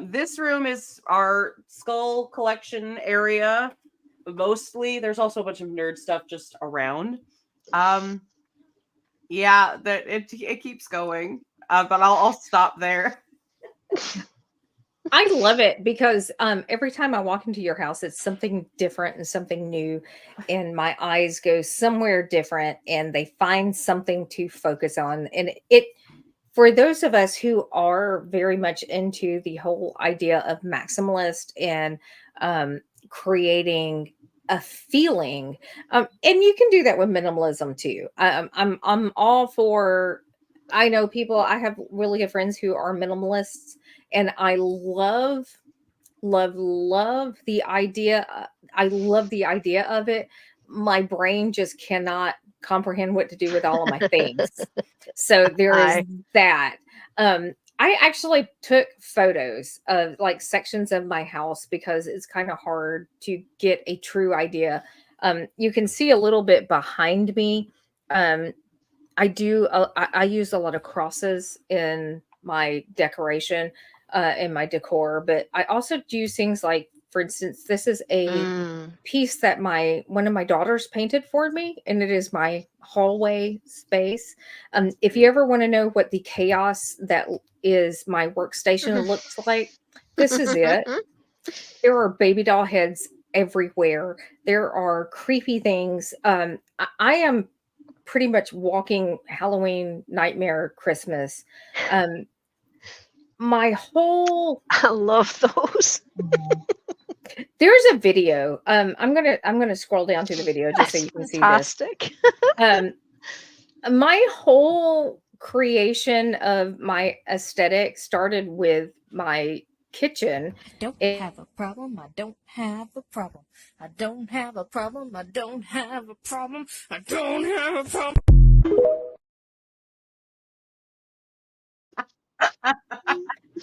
Speaker 2: This room is our skull collection area. Mostly, there's also a bunch of nerd stuff just around. Yeah, that it keeps going, but I'll stop there.
Speaker 1: I love it because every time I walk into your house, it's something different and something new, and my eyes go somewhere different, and they find something to focus on. And it, for those of us who are very much into the whole idea of maximalist and creating a feeling, and you can do that with minimalism too. I'm all for. I know people. I have really good friends who are minimalists, and I love the idea. I love the idea of it. My brain just cannot comprehend what to do with all of my things. So there is that. I actually took photos of like sections of my house because it's kind of hard to get a true idea. You can see a little bit behind me. I use a lot of crosses in my decoration. in my decor, but I also do things like, for instance, this is a piece that one of my daughters painted for me, and it is my hallway space. If you ever want to know what the chaos that is my workstation looks like, this is it. There are baby doll heads everywhere. There are creepy things. I am pretty much walking Halloween, nightmare, Christmas. My whole
Speaker 3: I love those.
Speaker 1: There's a video. I'm gonna scroll down to the video just so
Speaker 3: That's
Speaker 1: you can see this.
Speaker 3: fantastic.
Speaker 1: My whole creation of my aesthetic started with my kitchen.
Speaker 6: Don't have a problem. I don't have a problem. I don't have a problem. I don't have a problem. I don't have a problem.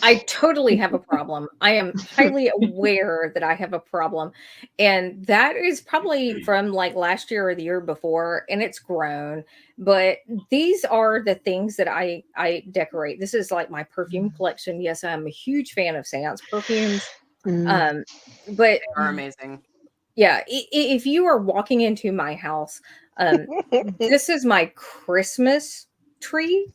Speaker 1: I totally have a problem. I am highly aware that I have a problem. And that is probably from like last year or the year before, and it's grown. But these are the things that I decorate. This is like my perfume collection. Yes, I'm a huge fan of Seance perfumes. But
Speaker 2: They are amazing.
Speaker 1: yeah, if you are walking into my house, this is my Christmas tree.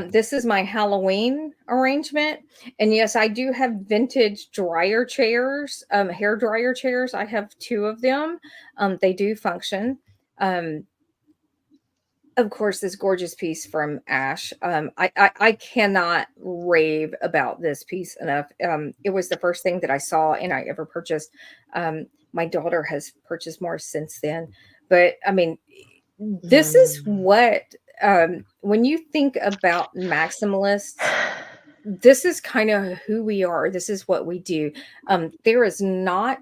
Speaker 1: This is my Halloween arrangement. And yes, I do have vintage dryer chairs, hair dryer chairs. I have 2 of them. They do function. Of course, this gorgeous piece from Ash. I cannot rave about this piece enough. It was the first thing that I saw and I ever purchased. My daughter has purchased more since then. But I mean, this is what when you think about maximalists, this is kind of who we are. This is what we do. There is not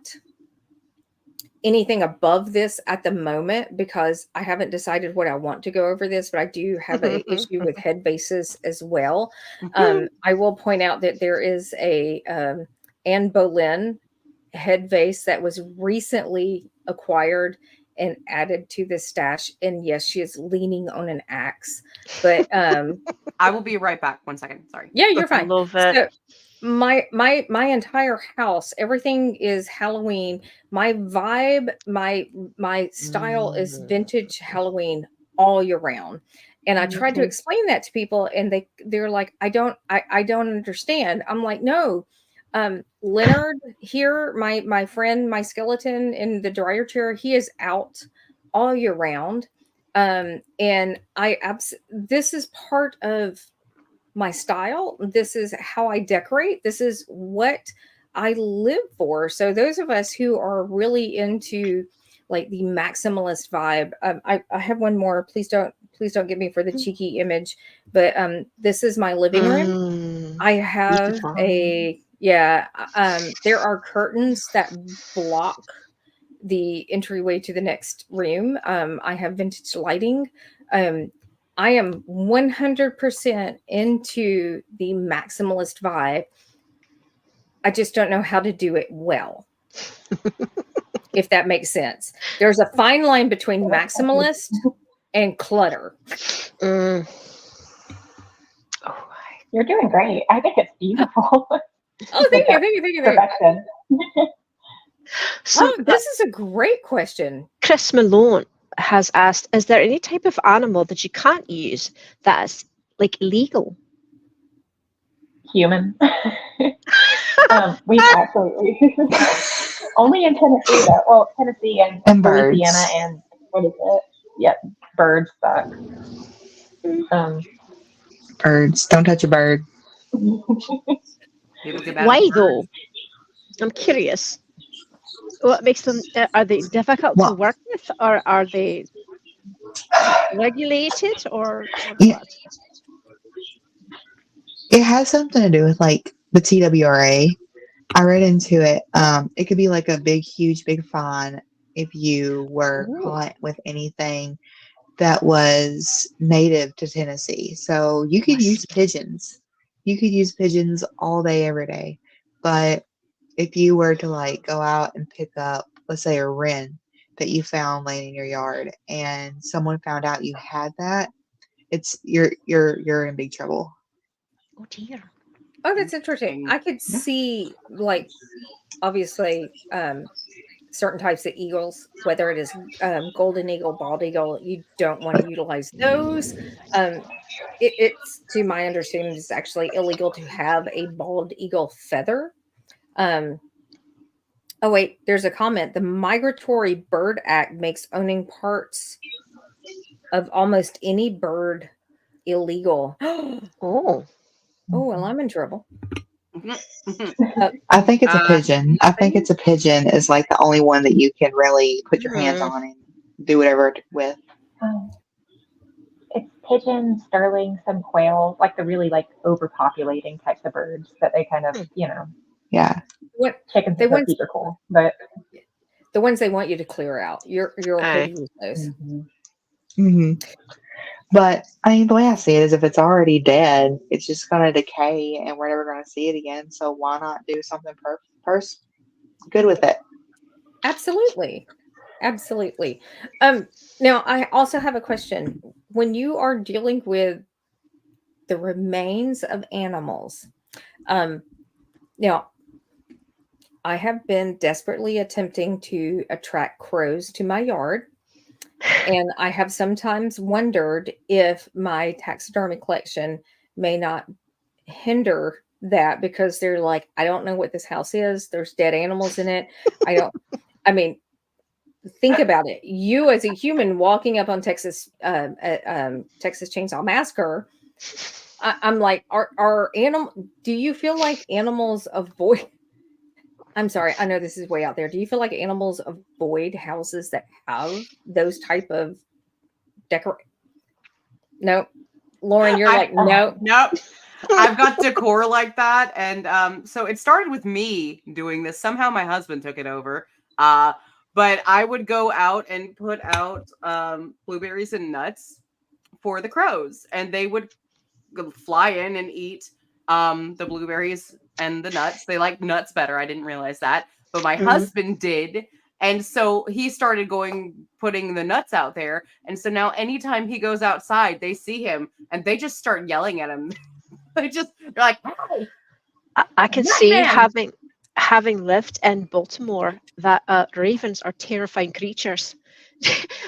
Speaker 1: anything above this at the moment because I haven't decided what I want to go over this, but I do have an issue with head bases as well. I will point out that there is a Anne Boleyn head vase that was recently acquired and added to the stash. And yes, she is leaning on an axe. But
Speaker 2: I will be right back. 1 second. Sorry.
Speaker 1: yeah, you're fine.
Speaker 3: Love it.
Speaker 1: So my entire house, everything is Halloween. My vibe, my style is vintage Halloween all year round. And I tried to explain that to people, and they're like, I don't understand. I'm like, no. Leonard here, my friend, my skeleton in the dryer chair, he is out all year round. And this is part of my style. This is how I decorate. This is what I live for. So those of us who are really into like the maximalist vibe, I have one more. Please don't get me for the cheeky image, but this is my living room. I have there are curtains that block the entryway to the next room. I have vintage lighting. I am 100% into the maximalist vibe. I just don't know how to do it well. If that makes sense. There's a fine line between maximalist and clutter.
Speaker 4: You're doing great. I think it's beautiful.
Speaker 1: Oh, thank you.
Speaker 4: Perfection.
Speaker 3: So
Speaker 1: this is a great question.
Speaker 3: Chris Malone has asked, is there any type of animal that you can't use that's like illegal?
Speaker 4: Human. We absolutely only in Tennessee though. Well, Tennessee and Louisiana and what is it? Yep, birds suck.
Speaker 5: Birds. Don't touch a bird.
Speaker 3: Why though? I'm curious. What makes them? Are they difficult to work with, or are they regulated, or
Speaker 5: yeah.
Speaker 3: what?
Speaker 5: It has something to do with like the TWRA. I read into it. It could be like a huge fine if you were caught with anything that was native to Tennessee. So you could use pigeons. You could use pigeons all day, every day. But if you were to like go out and pick up, let's say, a wren that you found laying in your yard, and someone found out you had that, you're in big trouble.
Speaker 3: Oh dear.
Speaker 1: Oh, that's interesting. I could
Speaker 5: Yeah.
Speaker 1: see, like, obviously, certain types of eagles, whether it is golden eagle, bald eagle, you don't want to utilize those. Um, it's, to my understanding, it's actually illegal to have a bald eagle feather. Um, oh, wait, there's a comment. The Migratory Bird Act makes owning parts of almost any bird illegal.
Speaker 3: Oh,
Speaker 1: Oh, well, I'm in trouble.
Speaker 2: Mhm.
Speaker 5: I think it's a
Speaker 2: Uh,
Speaker 5: pigeon. I think it's a pigeon is like the only one that you can really put your hands
Speaker 3: Mhm.
Speaker 5: on and do whatever with.
Speaker 4: Um, it's pigeons, sterling, some quails, like the really like overpopulating types of birds that they kind of,
Speaker 3: Hmm.
Speaker 5: Yeah.
Speaker 1: What
Speaker 4: chickens
Speaker 1: they
Speaker 4: and
Speaker 1: want,
Speaker 4: turkeys are cool, but
Speaker 1: the ones they want you to clear out. You're okay
Speaker 3: Aye.
Speaker 1: to use those.
Speaker 5: hmm But I mean, the way I see it is if it's already dead, it's just going to decay and we're never going to see it again. So why not do something good with it?
Speaker 1: Absolutely. Absolutely. Now I also have a question. When you are dealing with the remains of animals, um, now I have been desperately attempting to attract crows to my yard, and I have sometimes wondered if my taxidermy collection may not hinder that because they're like, I don't know what this house is. There's dead animals in it. I don't, I mean, think about it. You as a human walking up on Texas Chainsaw Massacre, I'm like, are animal? Do you feel like animals avoid? I'm sorry, I know this is way out there. Do you feel like animals avoid houses that have those type of decor? No, Lauren, you're like, no.
Speaker 2: Nope. I've got decor like that, and so it started with me doing this. Somehow my husband took it over. But I would go out and put out blueberries and nuts for the crows, and they would fly in and eat the blueberries and the nuts. They like nuts better. I didn't realize that, but my
Speaker 3: Mhm.
Speaker 2: husband did. And so he started putting the nuts out there. And so now anytime he goes outside, they see him and they just start yelling at him. They're like, "Hey,
Speaker 3: I can say,
Speaker 2: Batman!"
Speaker 3: having lived in Baltimore, that ravens are terrifying creatures.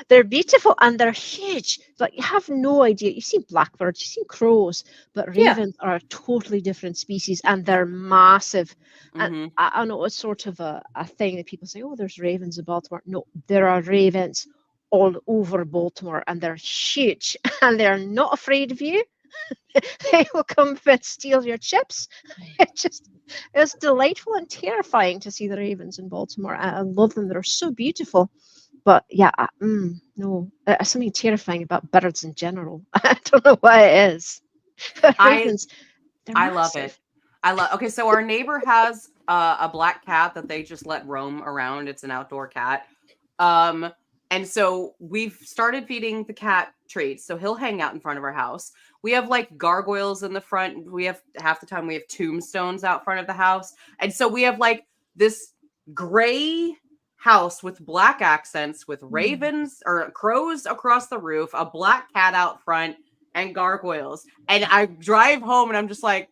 Speaker 3: They're beautiful and they're huge, but you have no idea. You've seen blackbirds, you've seen crows, but
Speaker 1: Yeah,
Speaker 3: ravens are a totally different species and they're massive. And
Speaker 2: Mhm.
Speaker 3: I know it's sort of a thing that people say, oh, there's ravens in Baltimore. No, there are ravens all over Baltimore and they're huge and they're not afraid of you. They will come and steal your chips. It's delightful and terrifying to see the ravens in Baltimore. I love them. They're so beautiful. But yeah, no, there's something terrifying about birds in general. I don't know what it is. But
Speaker 2: I
Speaker 3: ravens, they're
Speaker 2: I love it.
Speaker 3: massive.
Speaker 2: Okay, so our neighbor has a black cat that they just let roam around. It's an outdoor cat. Um, and so we've started feeding the cat treats. So he'll hang out in front of our house. We have like gargoyles in the front. We have half the time we have tombstones out front of the house. And so we have like this gray house with black accents with ravens or crows across the roof, a black cat out front, and gargoyles. And I drive home and I'm just like,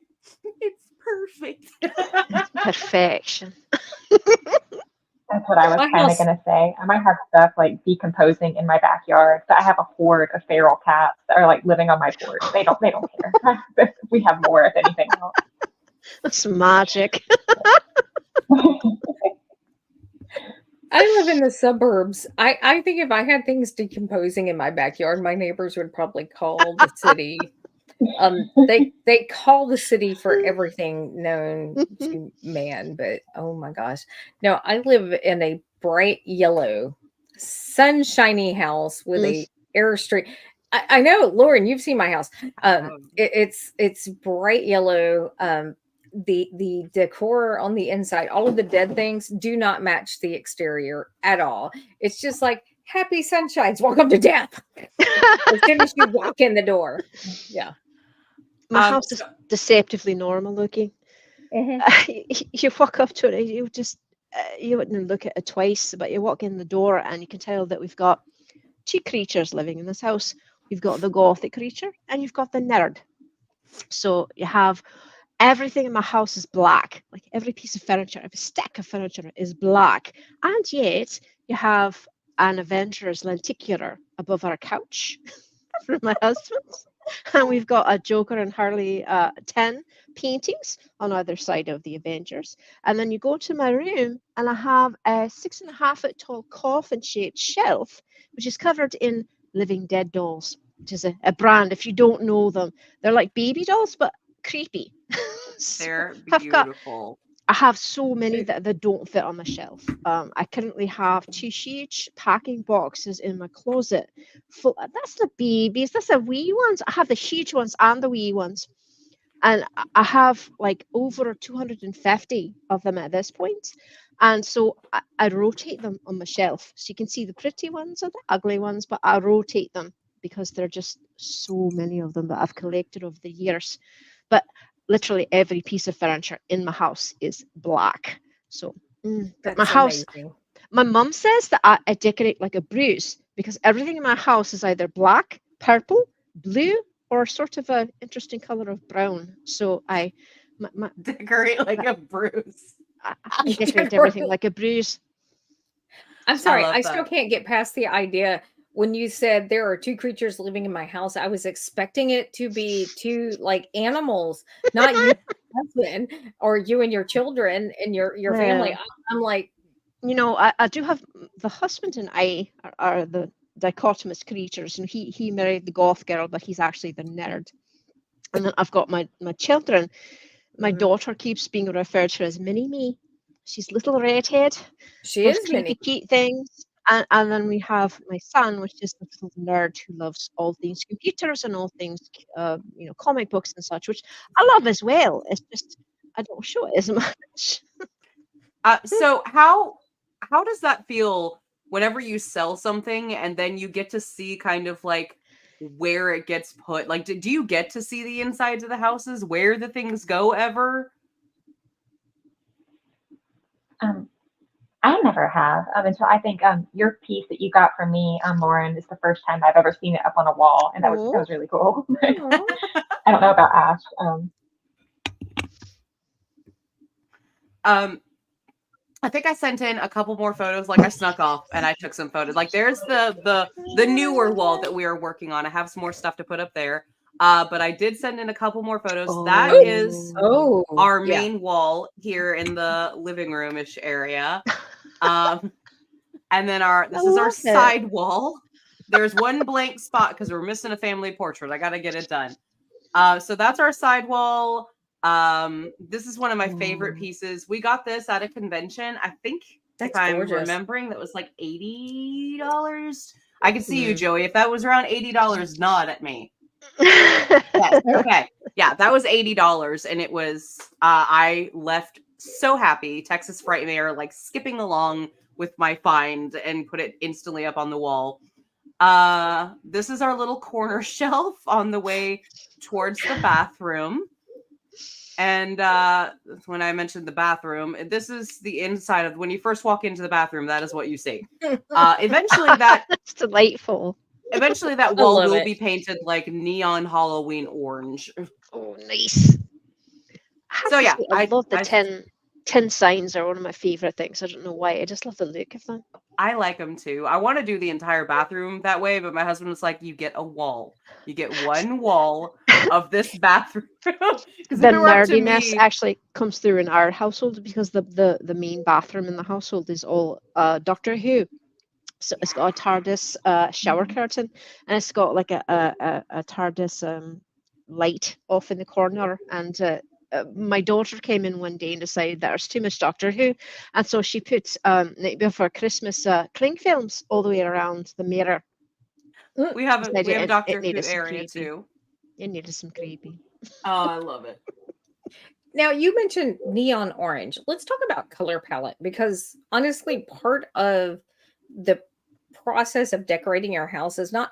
Speaker 2: it's perfect.
Speaker 3: It's perfection.
Speaker 4: that's what I was
Speaker 1: my
Speaker 4: kind of
Speaker 1: house.
Speaker 4: gonna say. I might have stuff like decomposing in my backyard. But I have a horde of feral cats that are like living on my porch. They don't care. We have more, if anything else.
Speaker 3: That's magic.
Speaker 1: I live in the suburbs. I think if I had things decomposing in my backyard, my neighbors would probably call the city. They call the city for everything known to man, but oh my gosh. No, I live in a bright yellow, sunshiny house with
Speaker 3: Mm.
Speaker 1: a airstream. I know, Lauren, you've seen my house. It's bright yellow. The decor on the inside, all of the dead things do not match the exterior at all. It's just like happy sunshines, welcome to death. As soon as you walk in the door. Yeah.
Speaker 3: My house is
Speaker 2: So,
Speaker 3: deceptively normal looking. You walk up to it, you just you wouldn't look at it twice, but you walk in the door and you can tell that we've got two creatures living in this house. You've got the gothic creature and you've got the nerd. So you have everything in my house is black. Like every piece of furniture, every stack of furniture is black. And yet you have an Avengers lenticular above our couch from my husband's. And we've got a Joker and Harley 10 paintings on either side of the Avengers. And then you go to my room and I have a 6.5 foot tall coffin shaped shelf, which is covered in living dead dolls, which is a brand. If you don't know them, they're like baby dolls, but creepy. So
Speaker 2: They're
Speaker 3: I've got
Speaker 2: beautiful.
Speaker 3: I have so many that don't fit on the shelf. I currently have 2 huge packing boxes in my closet. Full, that's the babies. That's the wee ones. I have the huge ones and the wee ones, and I have like over 250 of them at this point. And so I rotate them on the shelf, so you can see the pretty ones and the ugly ones, but I rotate them because there are just so many of them that I've collected over the years. But literally every piece of furniture in my house is black. So but my
Speaker 1: That's
Speaker 3: house,
Speaker 1: amazing.
Speaker 3: my mum says that I decorate like a Bruce because everything in my house is either black, purple, blue, or sort of a interesting color of brown. So I
Speaker 2: Decorate like a Bruce.
Speaker 3: I decorate everything like a Bruce.
Speaker 1: I'm sorry,
Speaker 2: love
Speaker 1: I still
Speaker 2: that.
Speaker 1: can't get past the idea when you said there are 2 creatures living in my house. I was expecting it to be 2 like animals, not you and your husband or you and your children and your family.
Speaker 3: Yeah.
Speaker 1: I'm like,
Speaker 3: You know, I do have the husband and I are the dichotomous creatures, and he married the goth girl, but he's actually the nerd. And then I've got my children. My
Speaker 2: Mhm.
Speaker 3: daughter keeps being referred to as Mini Me. She's little redhead,
Speaker 1: she
Speaker 3: loves
Speaker 1: is
Speaker 3: creepy
Speaker 1: many.
Speaker 3: cute things. And then we have my son, which is the little nerd who loves all things computers and all things, comic books and such, which I love as well. It's just I don't show it as much.
Speaker 2: So how does that feel whenever you sell something and then you get to see kind of like where it gets put? Like, do you get to see the insides of the houses, where the things go ever?
Speaker 4: I never have until I think your piece that you got from me, Lauren, is the first time I've ever seen it up on a wall, and that
Speaker 3: Oh,
Speaker 4: was really cool.
Speaker 3: oh.
Speaker 4: I don't know about Ash.
Speaker 2: I think I sent in a couple more photos, like I snuck off and I took some photos. Like there's the newer wall that we are working on. I have some more stuff to put up there. But I did send in a couple more photos. That is
Speaker 3: Oh.
Speaker 2: our
Speaker 1: yeah.
Speaker 2: main wall here in the living room-ish area. And then this is our
Speaker 3: love it.
Speaker 2: side wall. There's one blank spot because we're missing a family portrait. I gotta get it done. So that's our side wall. This is one of my favorite pieces. We got this at a convention. I think
Speaker 1: That's
Speaker 2: if I'm
Speaker 1: gorgeous.
Speaker 2: remembering, that was like $80. I can see you, Joey. If that was around $80, nod at me. Yes. Okay. Yeah, that was $80, and it was. I left so happy. Texas Frightmare, like skipping along with my find, and put it instantly up on the wall. This is our little corner shelf on the way towards the bathroom. And when I mentioned the bathroom, this is the inside of when you first walk into the bathroom. That is what you see. Eventually,
Speaker 3: It's delightful.
Speaker 2: that
Speaker 1: I
Speaker 2: wall
Speaker 1: love
Speaker 2: will
Speaker 1: it.
Speaker 2: be painted like neon Halloween orange.
Speaker 3: Oh, nice. I have
Speaker 2: So
Speaker 3: to
Speaker 2: yeah,
Speaker 3: say, I love the tin signs are one of my favorite things. I don't know why. I just love the look of them.
Speaker 2: I like them too. I want to do the entire bathroom that way, but my husband was like, "You get a wall. You get one wall of this bathroom." Because
Speaker 3: The
Speaker 2: if it were up to
Speaker 3: nerdiness
Speaker 2: me,
Speaker 3: actually comes through in our household because the main bathroom in the household is all Doctor Who. So it's got a TARDIS shower curtain, and it's got like a TARDIS light off in the corner. And my daughter came in one day and decided that there's too much Doctor Who, and so she put for Christmas cling films all the way around the mirror.
Speaker 2: we have a
Speaker 3: Decided
Speaker 2: Doctor
Speaker 3: it
Speaker 2: Who
Speaker 3: needed some
Speaker 2: area
Speaker 3: creepy.
Speaker 2: too.
Speaker 3: It needed some creepy.
Speaker 2: Oh, I love it.
Speaker 1: Now, you mentioned neon orange. Let's talk about color palette because honestly, part of the process of decorating your house is not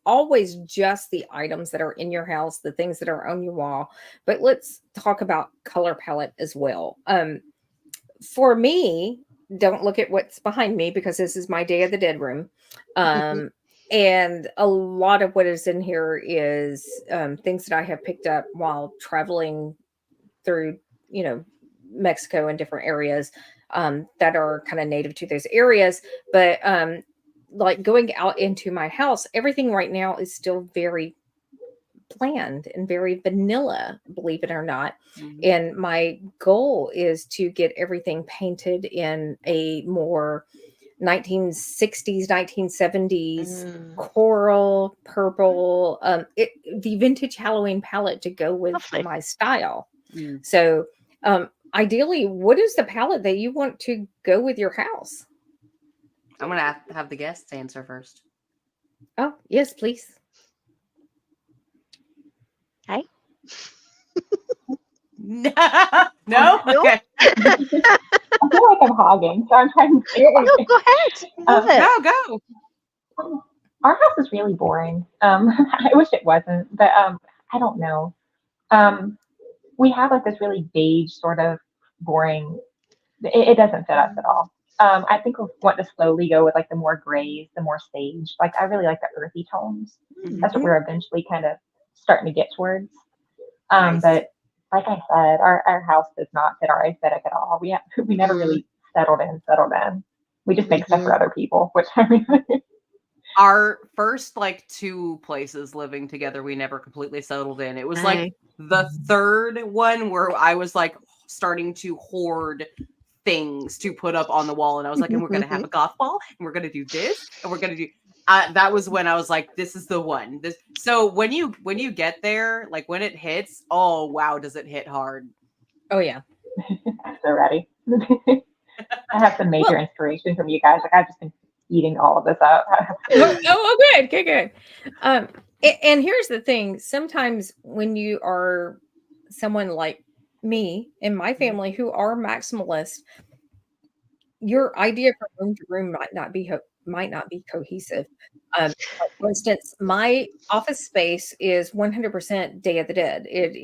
Speaker 1: always just the items that are in your house, the things that are on your wall, but let's talk about color palette as well. For me, don't look at what's behind me because this is my Day of the Dead room. And a lot of what is in here is things that I have picked up while traveling through, you know, Mexico and different areas that are kind of native to those areas. But like going out into my house, everything right now is still very bland and very vanilla, believe it or not. And my goal is to get everything painted in a more 1960s, 1970s coral purple, the vintage Halloween palette to go with
Speaker 3: Lovely.
Speaker 1: my style. So ideally, what is the palette that you want to go with your house?
Speaker 2: I'm gonna have the guests answer first.
Speaker 1: Oh, yes, please.
Speaker 3: Hi.
Speaker 2: No?
Speaker 3: No?
Speaker 2: Okay.
Speaker 4: I feel like I'm hogging, so I'm trying to stay
Speaker 3: No,
Speaker 4: quiet.
Speaker 3: go ahead. Love it.
Speaker 2: Go.
Speaker 4: Our house is really boring. I wish it wasn't, but I don't know. We have like this really beige sort of boring. It doesn't fit us at all. I think we want to slowly go with like the more grays, the more sage. Like I really like the earthy tones. That's what we're eventually kind of starting to get towards.
Speaker 2: Nice.
Speaker 4: But like I said, our house does not fit our aesthetic at all. We never really settled in. We just make stuff for other people, which I mean.
Speaker 2: Our first like 2 places living together, we never completely settled in. It was like the third one where I was like starting to hoard things to put up on the wall, and I was like, and we're gonna have a golf ball, and we're gonna do this, and we're gonna do. That was when I was like, this is the one. So when you get there, like when it hits, oh wow, does it hit hard?
Speaker 1: Oh yeah.
Speaker 4: I'm so ready. I have some major inspiration from you guys. Like I've just been eating all of this up.
Speaker 1: Good. And here's the thing. Sometimes when you are someone like me and my family who are maximalist, your idea from room to room might not be cohesive. Like for instance, my office space is 100% Day of the Dead. It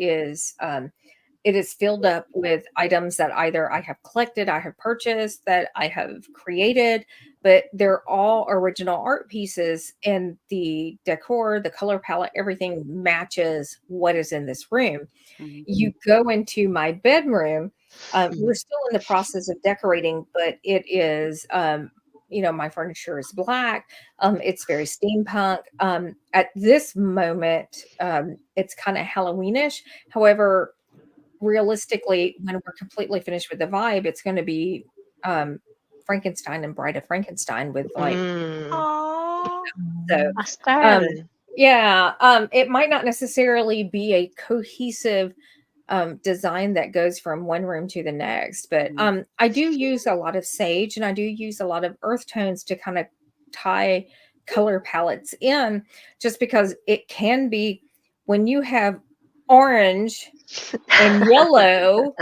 Speaker 1: is filled up with items that either I have collected, I have purchased, that I have created, but they're all original art pieces, and the decor, the color palette, everything matches what is in this room. You go into my bedroom. We're still in the process of decorating, but it is, my furniture is black. It's very steampunk. At this moment, it's kind of Halloweenish. However, realistically, when we're completely finished with the vibe, it's going to be Frankenstein and Bride of Frankenstein with like, so it might not necessarily be a cohesive design that goes from one room to the next, but I do use a lot of sage and I do use a lot of earth tones to kind of tie color palettes in, just because it can be when you have orange and yellow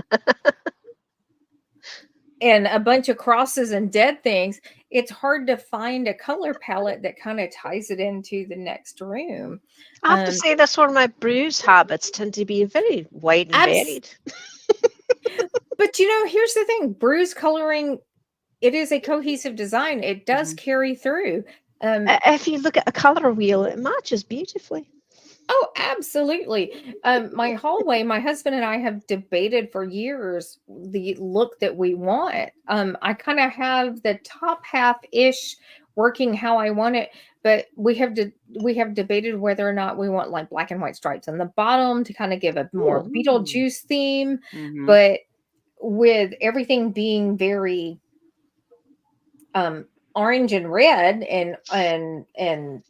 Speaker 1: and a bunch of crosses and dead things, it's hard to find a color palette that kind of ties it into the next room.
Speaker 3: I have to say this, one of my bruise habits tend to be very wide and varied.
Speaker 1: But here's the thing, bruise coloring, it is a cohesive design. It does carry through.
Speaker 3: If you look at a color wheel, it matches beautifully.
Speaker 1: Oh, absolutely. My hallway, my husband and I have debated for years the look that we want. I kind of have the top half-ish working how I want it, but we have debated whether or not we want like black and white stripes on the bottom to kind of give a more Beetlejuice theme. But with everything being very orange and red and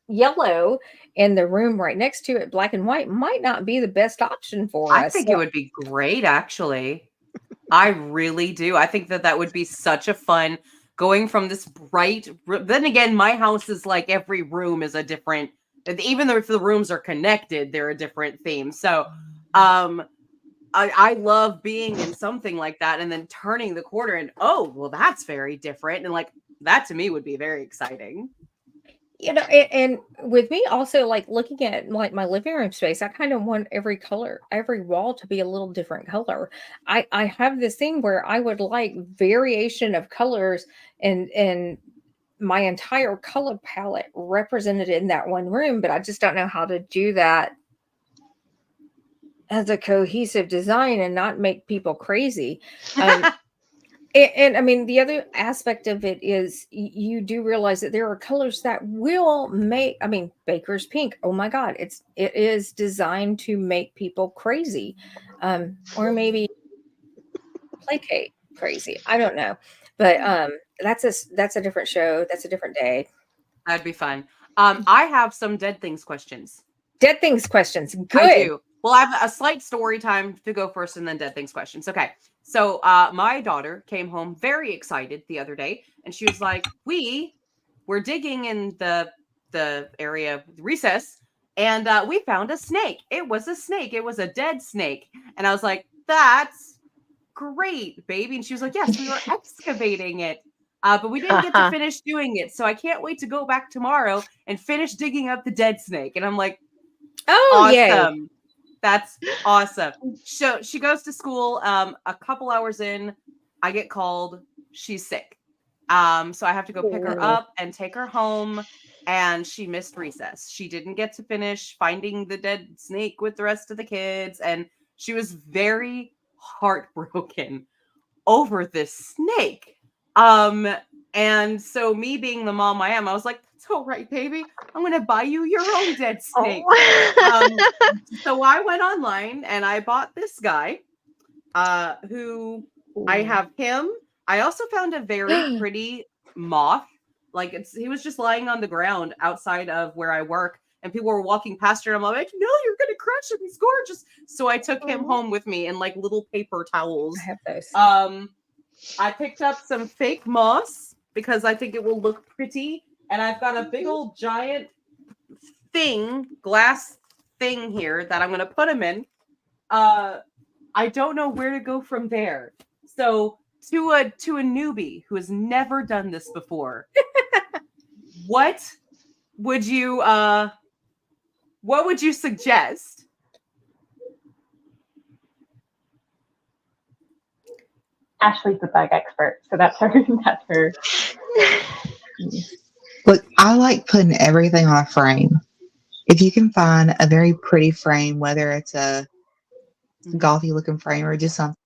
Speaker 1: yellow, and the room right next to it black and white might not be the best option for us.
Speaker 2: I think it would be great, actually. I really do. I think that would be such a fun going from this bright. Then again, my house is like every room is a different. Even though if the rooms are connected, they're a different theme. So, I love being in something like that, and then turning the corner and that's very different, and like that to me would be very exciting.
Speaker 1: And with me also, like looking at like my living room space, I kind of want every wall to be a little different color. I have this thing where I would like variation of colors and my entire color palette represented in that one room, but I just don't know how to do that as a cohesive design and not make people crazy. And I mean, the other aspect of it is you do realize that there are colors that will make, I mean, Baker's pink. Oh my God, it is designed to make people crazy, or maybe placate crazy. I don't know, but that's a different show. That's a different day.
Speaker 2: That'd be fun. I have some dead things questions.
Speaker 1: Dead things questions.
Speaker 2: I
Speaker 1: Good.
Speaker 2: do. Well, I have a slight story time to go first and then dead things questions. Okay. So my daughter came home very excited the other day and she was like, we were digging in the area recess and we found a snake. It was a snake. It was a dead snake. And I was like, that's great, baby. And she was like, yes, we were excavating it. But we didn't get to finish doing it. So I can't wait to go back tomorrow and finish digging up the dead snake. And I'm like,
Speaker 1: Oh, yay.
Speaker 2: awesome. That's awesome. So she goes to school. A couple hours in, I get called. She's sick. So I have to go pick her up and take her home. And she missed recess. She didn't get to finish finding the dead snake with the rest of the kids. And she was very heartbroken over this snake. And so me being the mom I am, I was like, that's all right, baby. I'm going to buy you your own dead snake. So I went online and I bought this guy, who I have him. I also found a very pretty moth. Like he was just lying on the ground outside of where I work and people were walking past her and I'm like, no, you're going to crush him. He's gorgeous. So I took him home with me in like little paper towels.
Speaker 1: I have those.
Speaker 2: I picked up some fake moss because I think it will look pretty. And I've got a big old giant glass thing here that I'm going to put him in. I don't know where to go from there. So to a newbie who has never done this before, what would you suggest?
Speaker 4: Ashley's the bug expert, so that's her. That's her.
Speaker 5: Look, I like putting everything on a frame. If you can find a very pretty frame, whether it's a gothy looking frame or just something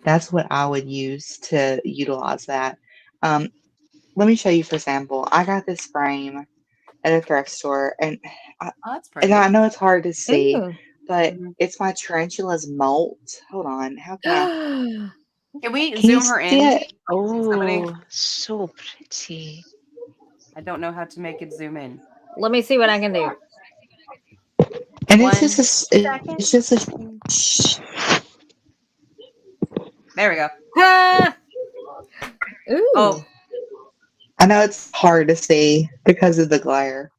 Speaker 5: that's what I would use to utilize that. Let me show you, for example. I got this frame at a thrift store, and I know it's hard to see, but it's my tarantula's molt. Hold on, how can I?
Speaker 2: Can we zoom her in?
Speaker 3: Oh, so pretty.
Speaker 2: I don't know how to make it zoom in.
Speaker 1: Let me see what I can do.
Speaker 5: And it's just a.
Speaker 2: There we go.
Speaker 1: Ooh.
Speaker 2: Oh,
Speaker 5: I know it's hard to see because of the glare,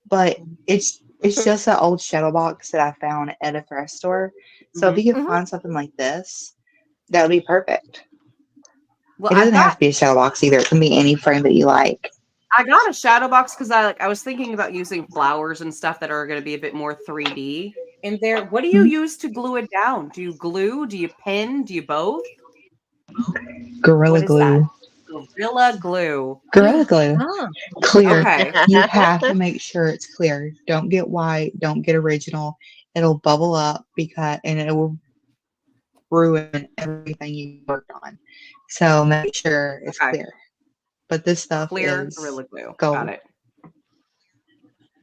Speaker 5: but it's just an old shadow box that I found at a thrift store. So if you can find something like this, that would be perfect.
Speaker 2: well,
Speaker 5: It doesn't have to be a shadow box either. It can be any frame that you like.
Speaker 2: I got a shadow box because I was thinking about using flowers and stuff that are going to be a bit more 3D in there. What do you use to glue it down? Do you glue? Do you pin? Do you both?
Speaker 5: Gorilla Glue.
Speaker 2: Gorilla Glue.
Speaker 5: Gorilla Glue.
Speaker 1: Oh.
Speaker 5: Clear.
Speaker 2: Okay.
Speaker 5: You have to make sure it's clear. Don't get white. Don't get original. It'll bubble up and it will ruin everything you worked on. So make sure it's clear. But this stuff
Speaker 2: Clear
Speaker 5: is
Speaker 2: Gorilla Glue.
Speaker 5: gold.
Speaker 2: Got it.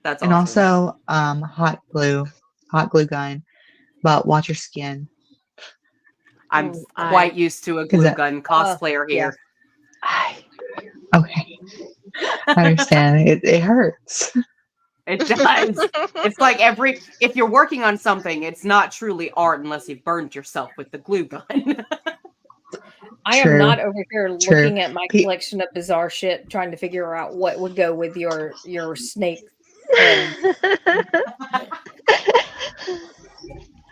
Speaker 2: That's
Speaker 5: and
Speaker 2: awesome.
Speaker 5: also hot glue gun. But watch your skin.
Speaker 2: I'm quite used to a glue gun cosplayer here.
Speaker 5: Okay. I understand. It hurts.
Speaker 2: It does. It's like if you're working on something, it's not truly art unless you've burned yourself with the glue gun.
Speaker 1: I am not over here looking at my collection of bizarre shit, trying to figure out what would go with your snake.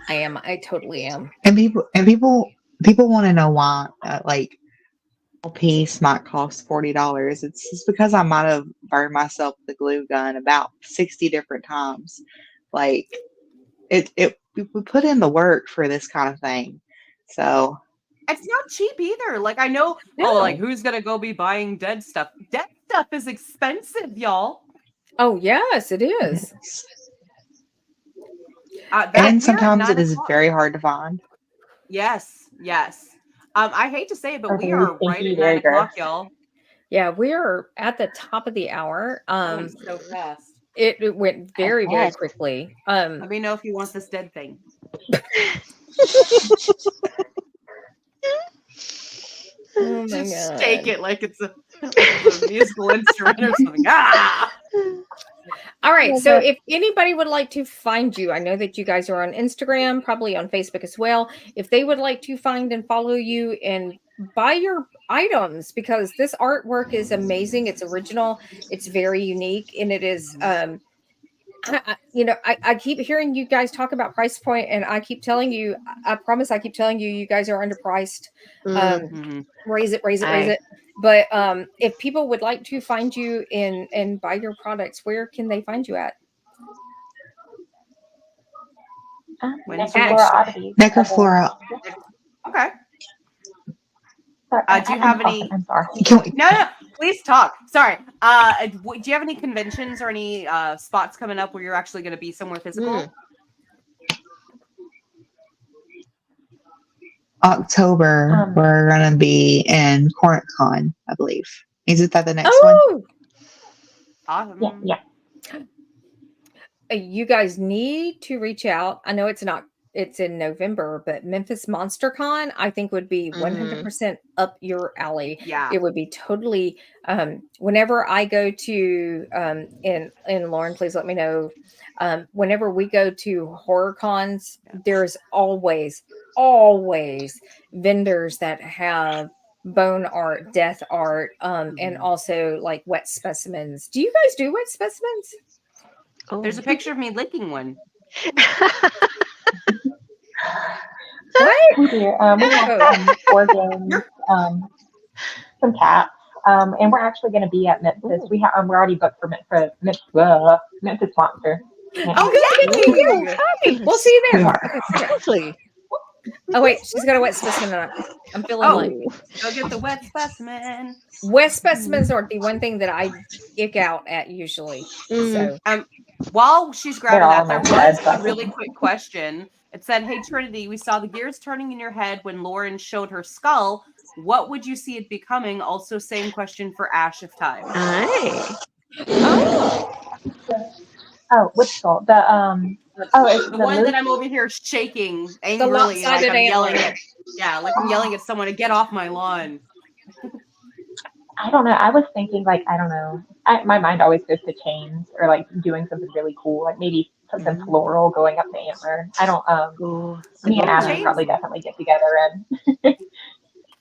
Speaker 1: I totally am.
Speaker 5: And people want to know why, like, a piece might cost $40. It's just because I might have burned myself with a glue gun about 60 different times. Like, we put in the work for this kind of thing. So
Speaker 2: it's not cheap either. Like, I know, like, who's gonna go be buying dead stuff? Dead stuff is expensive, y'all.
Speaker 1: Oh yes, it is.
Speaker 5: And
Speaker 2: Here at
Speaker 5: sometimes it
Speaker 2: 9
Speaker 5: is
Speaker 2: o'clock.
Speaker 5: very hard to find.
Speaker 2: Yes, yes. I hate to say it, but
Speaker 4: Or
Speaker 2: we
Speaker 4: very
Speaker 2: are right
Speaker 4: stinky,
Speaker 2: at 9
Speaker 4: very
Speaker 2: o'clock,
Speaker 4: gross.
Speaker 2: y'all.
Speaker 1: Yeah, we're at the top of the hour.
Speaker 2: That went so fast.
Speaker 1: It went very, very
Speaker 3: Yes.
Speaker 1: quickly.
Speaker 2: Let me know if you want this dead thing.
Speaker 1: Oh my
Speaker 2: Just
Speaker 1: God.
Speaker 2: shake it like it's a musical instrument or something. Ah!
Speaker 1: All right.
Speaker 3: Love
Speaker 1: So
Speaker 3: it.
Speaker 1: if anybody would like to find you, I know that you guys are on Instagram, probably on Facebook as well. If they would like to find and follow you and buy your items, because this artwork is amazing, it's original, it's very unique, and it is I keep hearing you guys talk about price point, and I keep telling you, I promise I keep telling you, you guys are underpriced.
Speaker 2: Mhm.
Speaker 1: Raise it, raise it, raise
Speaker 3: Aye.
Speaker 1: it. But if people would like to find you and buy your products, where can they find you at?
Speaker 4: Necroflora Oddities.
Speaker 5: Necroflora.
Speaker 2: Okay.
Speaker 4: Sorry,
Speaker 2: Do you
Speaker 4: I'm
Speaker 2: have
Speaker 4: talking,
Speaker 2: any?
Speaker 4: I'm sorry.
Speaker 5: Can we,
Speaker 2: No. Please talk. Sorry. Do you have any conventions or any spots coming up where you're actually going to be somewhere physical?
Speaker 5: October, we're going to be in CornetCon, I believe. Isn't that the next one?
Speaker 1: Oh,
Speaker 2: Awesome.
Speaker 4: Yeah.
Speaker 1: you guys need to reach out. I know it's in November, but Memphis Monster Con, I think, would be 100% up your alley.
Speaker 2: Yeah.
Speaker 1: It would be totally, whenever I go to, and Lauren, please let me know, whenever we go to horror cons, there's always vendors that have bone art, death art, and also like wet specimens. Do you guys do wet specimens?
Speaker 2: There's a picture of me licking one.
Speaker 1: What?
Speaker 4: We do. We have some organs, some cats, and we're actually going to be at Memphis. We're already booked for Memphis Monster.
Speaker 1: Oh, yay! We'll see you
Speaker 5: We
Speaker 1: there.
Speaker 5: are.
Speaker 1: Okay.
Speaker 3: Lovely.
Speaker 1: Oh wait, she's got a wet specimen on. I'm feeling
Speaker 2: Oh.
Speaker 1: like
Speaker 2: Go get the wet specimen.
Speaker 1: wet specimens are the one thing that I ick out at usually. So
Speaker 2: While she's grabbing
Speaker 4: They're
Speaker 2: that,
Speaker 4: all
Speaker 2: there
Speaker 4: my
Speaker 2: was
Speaker 4: bad
Speaker 2: a really quick question. It said, "Hey Trinity, we saw the gears turning in your head when Lauren showed her skull. What would you see it becoming?" Also, same question for Ash if time.
Speaker 3: Aye.
Speaker 4: Oh, which skull? It's
Speaker 2: The
Speaker 4: the
Speaker 2: one
Speaker 4: moose.
Speaker 2: that I'm over here shaking angrily, like
Speaker 1: lopsided
Speaker 2: I'm yelling
Speaker 1: antler.
Speaker 2: at. Yeah, like I'm yelling at someone to get off my lawn.
Speaker 4: I don't know. I was thinking, like, I don't know. My mind always goes to chains or like doing something really cool, like maybe something floral going up the antler. I don't. Me and Ash should
Speaker 2: Chains.
Speaker 4: probably definitely get together and.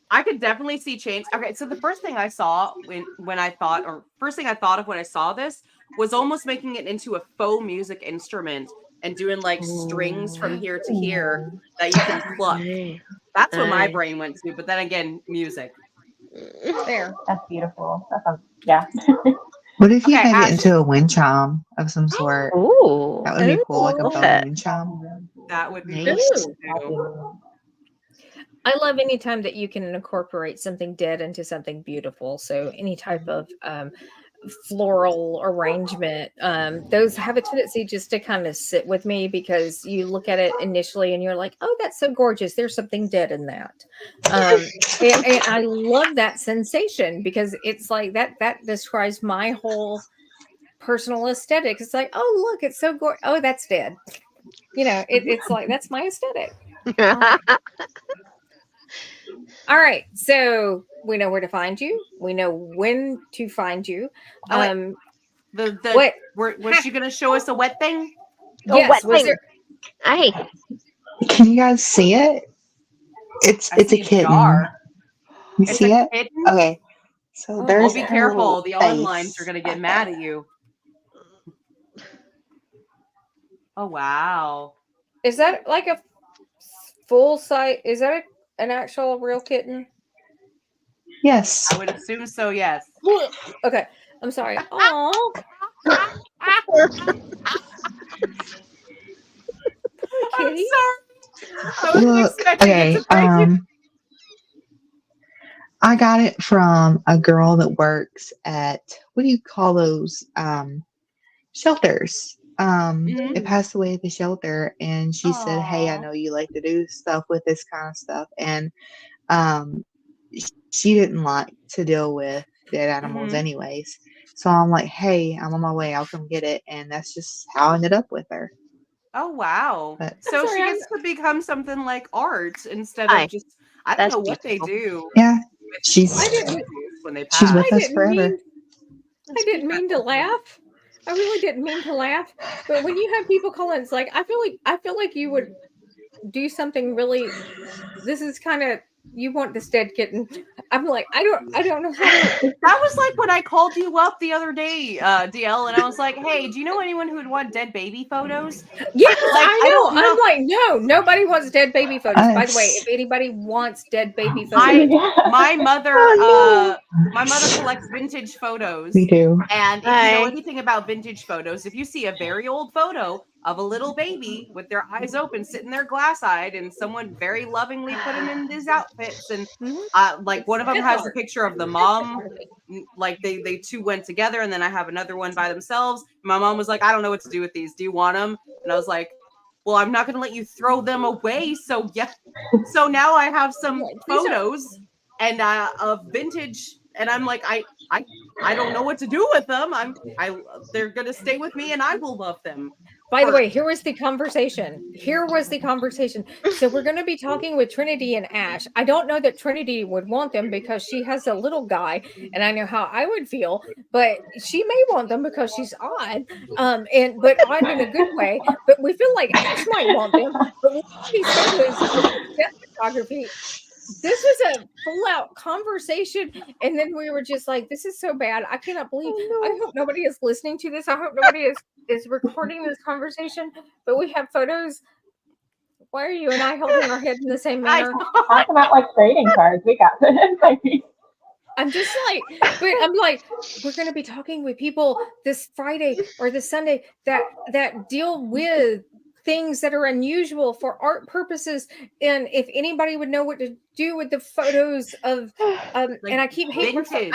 Speaker 2: I could definitely see chains. Okay, so the first thing I saw when I thought, or first thing I thought of when I saw this was almost making it into a faux music instrument and doing like strings from here to here that you can pluck. That's what my brain went to. But then again, music.
Speaker 1: There.
Speaker 4: That's beautiful. That sounds, yeah.
Speaker 5: What if you
Speaker 2: Okay,
Speaker 5: made
Speaker 2: Ash.
Speaker 5: it into a wind chime of some sort?
Speaker 3: Oh,
Speaker 5: That would be cool, like a
Speaker 3: love
Speaker 5: bone
Speaker 3: it.
Speaker 5: wind chime.
Speaker 2: That would be
Speaker 3: Nice.
Speaker 2: really cool.
Speaker 1: I love any time that you can incorporate something dead into something beautiful. So any type of floral arrangement, those have a tendency just to kind of sit with me because you look at it initially and you're like, oh, that's so gorgeous. There's something dead in that. And I love that sensation because it's like that describes my whole personal aesthetic. It's like, oh, look, it's so gorgeous. Oh, that's dead. It's like, that's my aesthetic. All right, so we know where to find you. We know when to find you.
Speaker 2: Oh,
Speaker 1: What?
Speaker 2: Was she gonna show us a wet thing?
Speaker 1: Yes,
Speaker 3: wet
Speaker 1: was
Speaker 3: thing.
Speaker 1: there?
Speaker 3: Aye.
Speaker 5: Can you guys see it? It's
Speaker 2: I
Speaker 5: a
Speaker 2: see a
Speaker 5: kitten.
Speaker 2: jar.
Speaker 5: You
Speaker 2: It's
Speaker 5: see
Speaker 2: a
Speaker 5: it?
Speaker 2: kitten?
Speaker 5: Okay. So
Speaker 1: Oh,
Speaker 5: there's
Speaker 2: Well, be
Speaker 5: her
Speaker 2: careful.
Speaker 5: little
Speaker 2: The
Speaker 5: face
Speaker 2: onlines are gonna get
Speaker 5: back
Speaker 2: mad
Speaker 5: there.
Speaker 2: at you. Oh wow.
Speaker 1: Is that like a full size? Is that an actual real kitten?
Speaker 5: Yes.
Speaker 2: I would assume so, yes.
Speaker 1: Okay, I'm sorry. Oh,
Speaker 2: I'm
Speaker 1: kitty.
Speaker 2: sorry. I wasn't
Speaker 5: Look,
Speaker 2: expecting
Speaker 5: okay.
Speaker 2: it to break you.
Speaker 5: I got it from a girl that works at, what do you call those shelters?
Speaker 2: Mhm.
Speaker 5: it passed away at the shelter, and she said, "Hey, I
Speaker 2: Aw.
Speaker 5: know you like to do stuff with this kind of stuff," and um, she didn't like to deal with dead animals,
Speaker 2: Mhm.
Speaker 5: anyways. So I'm like, "Hey, I'm on my way. I'll come get it," and that's just how I ended up with her.
Speaker 2: Oh, wow.
Speaker 5: But
Speaker 1: I'm
Speaker 2: So
Speaker 1: sorry.
Speaker 2: she gets to become something like art instead of
Speaker 3: Aye,
Speaker 2: just I don't
Speaker 3: that's
Speaker 2: know what they
Speaker 3: beautiful.
Speaker 2: do
Speaker 5: yeah,
Speaker 2: with
Speaker 5: she's
Speaker 1: I
Speaker 2: with
Speaker 1: didn't.
Speaker 2: veggies when they
Speaker 5: she's
Speaker 2: pass.
Speaker 1: I
Speaker 5: with us
Speaker 1: didn't
Speaker 5: forever.
Speaker 1: mean. I
Speaker 3: That's
Speaker 1: didn't
Speaker 3: beautiful.
Speaker 1: mean to laugh. I really didn't mean to laugh. But when you have people calling, it's like I feel like you would do something really. This is kind of you want this dead kitten. I'm like I don't know how to.
Speaker 2: That was like when I called you up the other day, DL, and I was like, "Hey, do you know anyone who would want dead baby photos?"
Speaker 1: Yes,
Speaker 2: Like,
Speaker 1: I
Speaker 2: I
Speaker 1: know.
Speaker 2: don't
Speaker 1: I'm
Speaker 2: know.
Speaker 1: like, no, nobody wants dead baby photos. By the way,
Speaker 5: Us,
Speaker 1: if anybody wants dead baby
Speaker 2: I
Speaker 1: photos,
Speaker 2: my mother
Speaker 3: Oh
Speaker 2: my mother collects vintage photos.
Speaker 5: we do.
Speaker 2: And
Speaker 3: no!
Speaker 2: if you know
Speaker 3: Aye.
Speaker 2: anything about vintage photos, if you see a very old photo of a little baby with their eyes open, sitting there glass-eyed, and someone very lovingly put them in these outfits, and
Speaker 1: mhm,
Speaker 2: like
Speaker 1: it's
Speaker 2: one of them
Speaker 1: death
Speaker 2: has a
Speaker 1: art.
Speaker 2: picture of the
Speaker 1: Death
Speaker 2: mom,
Speaker 1: photography.
Speaker 2: like they two went together, and then I have another one by themselves. My mom was like, "I don't know what to do with these. Do you want them?" And I was like, "Well, I'm not going to let you throw them away." So yeah, so now I have
Speaker 1: I'm
Speaker 2: some
Speaker 1: like, these are
Speaker 2: photos and of vintage, and I'm like, I don't know what to do with them. They're gonna stay with me, and I will love them.
Speaker 1: By the
Speaker 2: For
Speaker 1: way, here was the conversation. Here was the conversation. So we're going to be talking with Trinity and Ash. I don't know that Trinity would want them because she has a little guy, and I know how I would feel. But she may want them because she's odd, but odd in a good way. But we feel like Ash might want them. But we have these photos of death photography. This was a full out conversation, and then we were just like, "This is so bad. I cannot believe. I
Speaker 3: Oh
Speaker 1: hope nobody is listening to this. I hope nobody is recording this conversation." But we have photos. Why are you and I holding our head in the same
Speaker 2: I
Speaker 1: manner?
Speaker 4: Talk about like trading cards. We got this.
Speaker 1: I'm just like, but I'm like, we're going to be talking with people this Friday or this Sunday that deal with things that are unusual for art purposes. And if anybody would know what to do with the photos of,
Speaker 3: no!
Speaker 2: like
Speaker 1: and I keep
Speaker 2: vintage.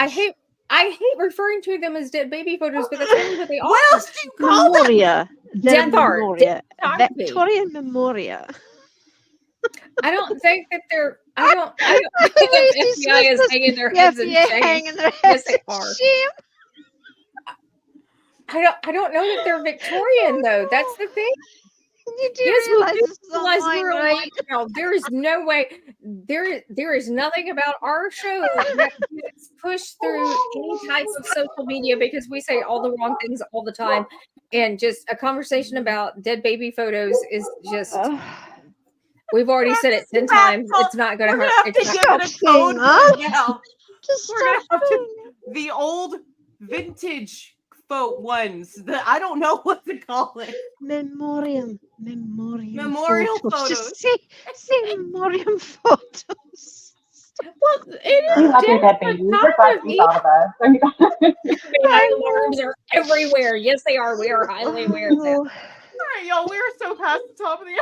Speaker 1: I hate referring to them as dead baby photos, but that's really what they
Speaker 2: What
Speaker 1: are.
Speaker 2: else do you call them?
Speaker 3: Memoria. The
Speaker 1: Death art, death
Speaker 3: Memoria.
Speaker 1: photography.
Speaker 3: Victorian Memoria.
Speaker 1: I don't think that I don't know
Speaker 3: The way
Speaker 1: that the
Speaker 3: she
Speaker 1: FBI is
Speaker 3: dismissed
Speaker 1: hanging their
Speaker 3: the
Speaker 1: heads in
Speaker 3: FBI
Speaker 1: shame.
Speaker 3: hanging their
Speaker 1: Yes,
Speaker 3: heads
Speaker 1: they
Speaker 3: in
Speaker 1: are.
Speaker 3: shame.
Speaker 1: I don't know that they're Victorian though. That's the thing.
Speaker 3: You do
Speaker 1: Yes, we
Speaker 3: realise
Speaker 1: do
Speaker 3: this is
Speaker 1: realize
Speaker 3: online,
Speaker 1: we're alive
Speaker 3: right?
Speaker 1: now. There is no way there is nothing about our show that gets pushed through any type of social media because we say all the wrong things all the time. And just a conversation about dead baby photos is just we've already said it 10 times. It's not gonna
Speaker 2: We're gonna
Speaker 1: hurt.
Speaker 2: have
Speaker 1: It's
Speaker 2: to
Speaker 1: not
Speaker 2: give
Speaker 3: Stop
Speaker 2: it a
Speaker 3: saying
Speaker 2: code
Speaker 3: that.
Speaker 2: word now.
Speaker 3: Just
Speaker 2: We're gonna
Speaker 3: stop
Speaker 2: have to
Speaker 3: saying
Speaker 2: the old vintage ones. I don't know what to call it.
Speaker 3: Memoriam
Speaker 2: Memorial
Speaker 3: photos.
Speaker 2: photos.
Speaker 3: Just say memoriam photos.
Speaker 1: well, it
Speaker 4: We
Speaker 1: is
Speaker 4: love your
Speaker 1: death
Speaker 4: dead babies. We're glad you
Speaker 1: photography.
Speaker 4: thought of us.
Speaker 1: FBI
Speaker 3: I
Speaker 1: alarms are everywhere. Yes, they are. We are highly aware of that.
Speaker 3: know.
Speaker 2: All right, y'all. We're so past the top of the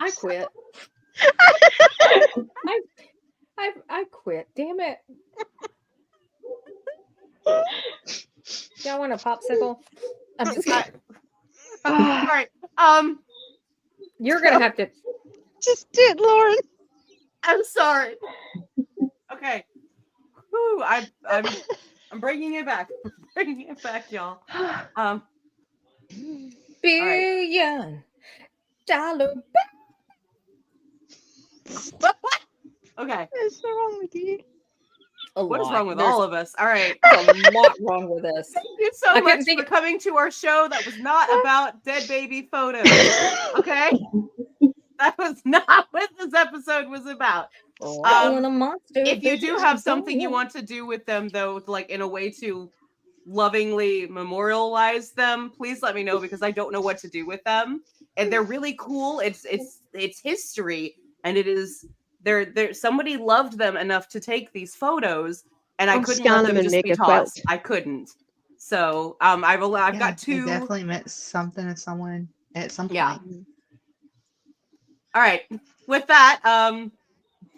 Speaker 1: I quit. I quit. Damn it. Y'all want a popsicle? I'm just kidding.
Speaker 2: All
Speaker 3: Ah,
Speaker 2: right.
Speaker 1: You're gonna have to.
Speaker 3: just do it, Lauren.
Speaker 2: I'm sorry. Okay. Whew, I'm bringing it back. I'm bringing it back, y'all. All right.
Speaker 1: $1 billion.
Speaker 2: Okay.
Speaker 3: What's wrong with you?
Speaker 2: What is
Speaker 1: lot.
Speaker 2: wrong with
Speaker 1: There's
Speaker 2: all of us? All right.
Speaker 1: a lot wrong with us.
Speaker 2: Thank you so
Speaker 1: I
Speaker 2: much
Speaker 1: couldn't think
Speaker 2: for coming to our show that was not about dead baby photos. Okay? That was not what this episode was about.
Speaker 1: Rattling a monster.
Speaker 2: If you do have something you
Speaker 1: want.
Speaker 2: want to do with them, though, like in a way to lovingly memorialize them, please let me know because I don't know what to do with them. And they're really cool. It's history, and it is there. Somebody loved them enough to take these photos, and I
Speaker 3: I'll
Speaker 2: couldn't
Speaker 3: scan
Speaker 2: let
Speaker 3: them
Speaker 2: them
Speaker 3: and
Speaker 2: just
Speaker 3: make
Speaker 2: be
Speaker 3: a quilt.
Speaker 2: tossed. I couldn't. So I've
Speaker 5: Yeah,
Speaker 2: got
Speaker 5: it
Speaker 2: two.
Speaker 5: definitely meant something to someone at some point.
Speaker 2: Yeah. All right. With that,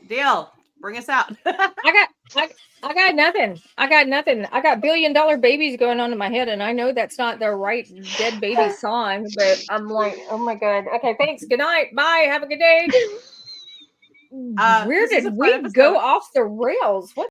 Speaker 2: Dale, bring us out.
Speaker 1: I got nothing. I got nothing. I got $1 billion babies going on in my head, and I know that's not the right dead baby song, but I'm like, oh my God. Okay, thanks. Good night. Bye. Have a good day. Where
Speaker 2: This is a
Speaker 1: did
Speaker 2: fun
Speaker 1: we go
Speaker 2: episode.
Speaker 1: off the rails? What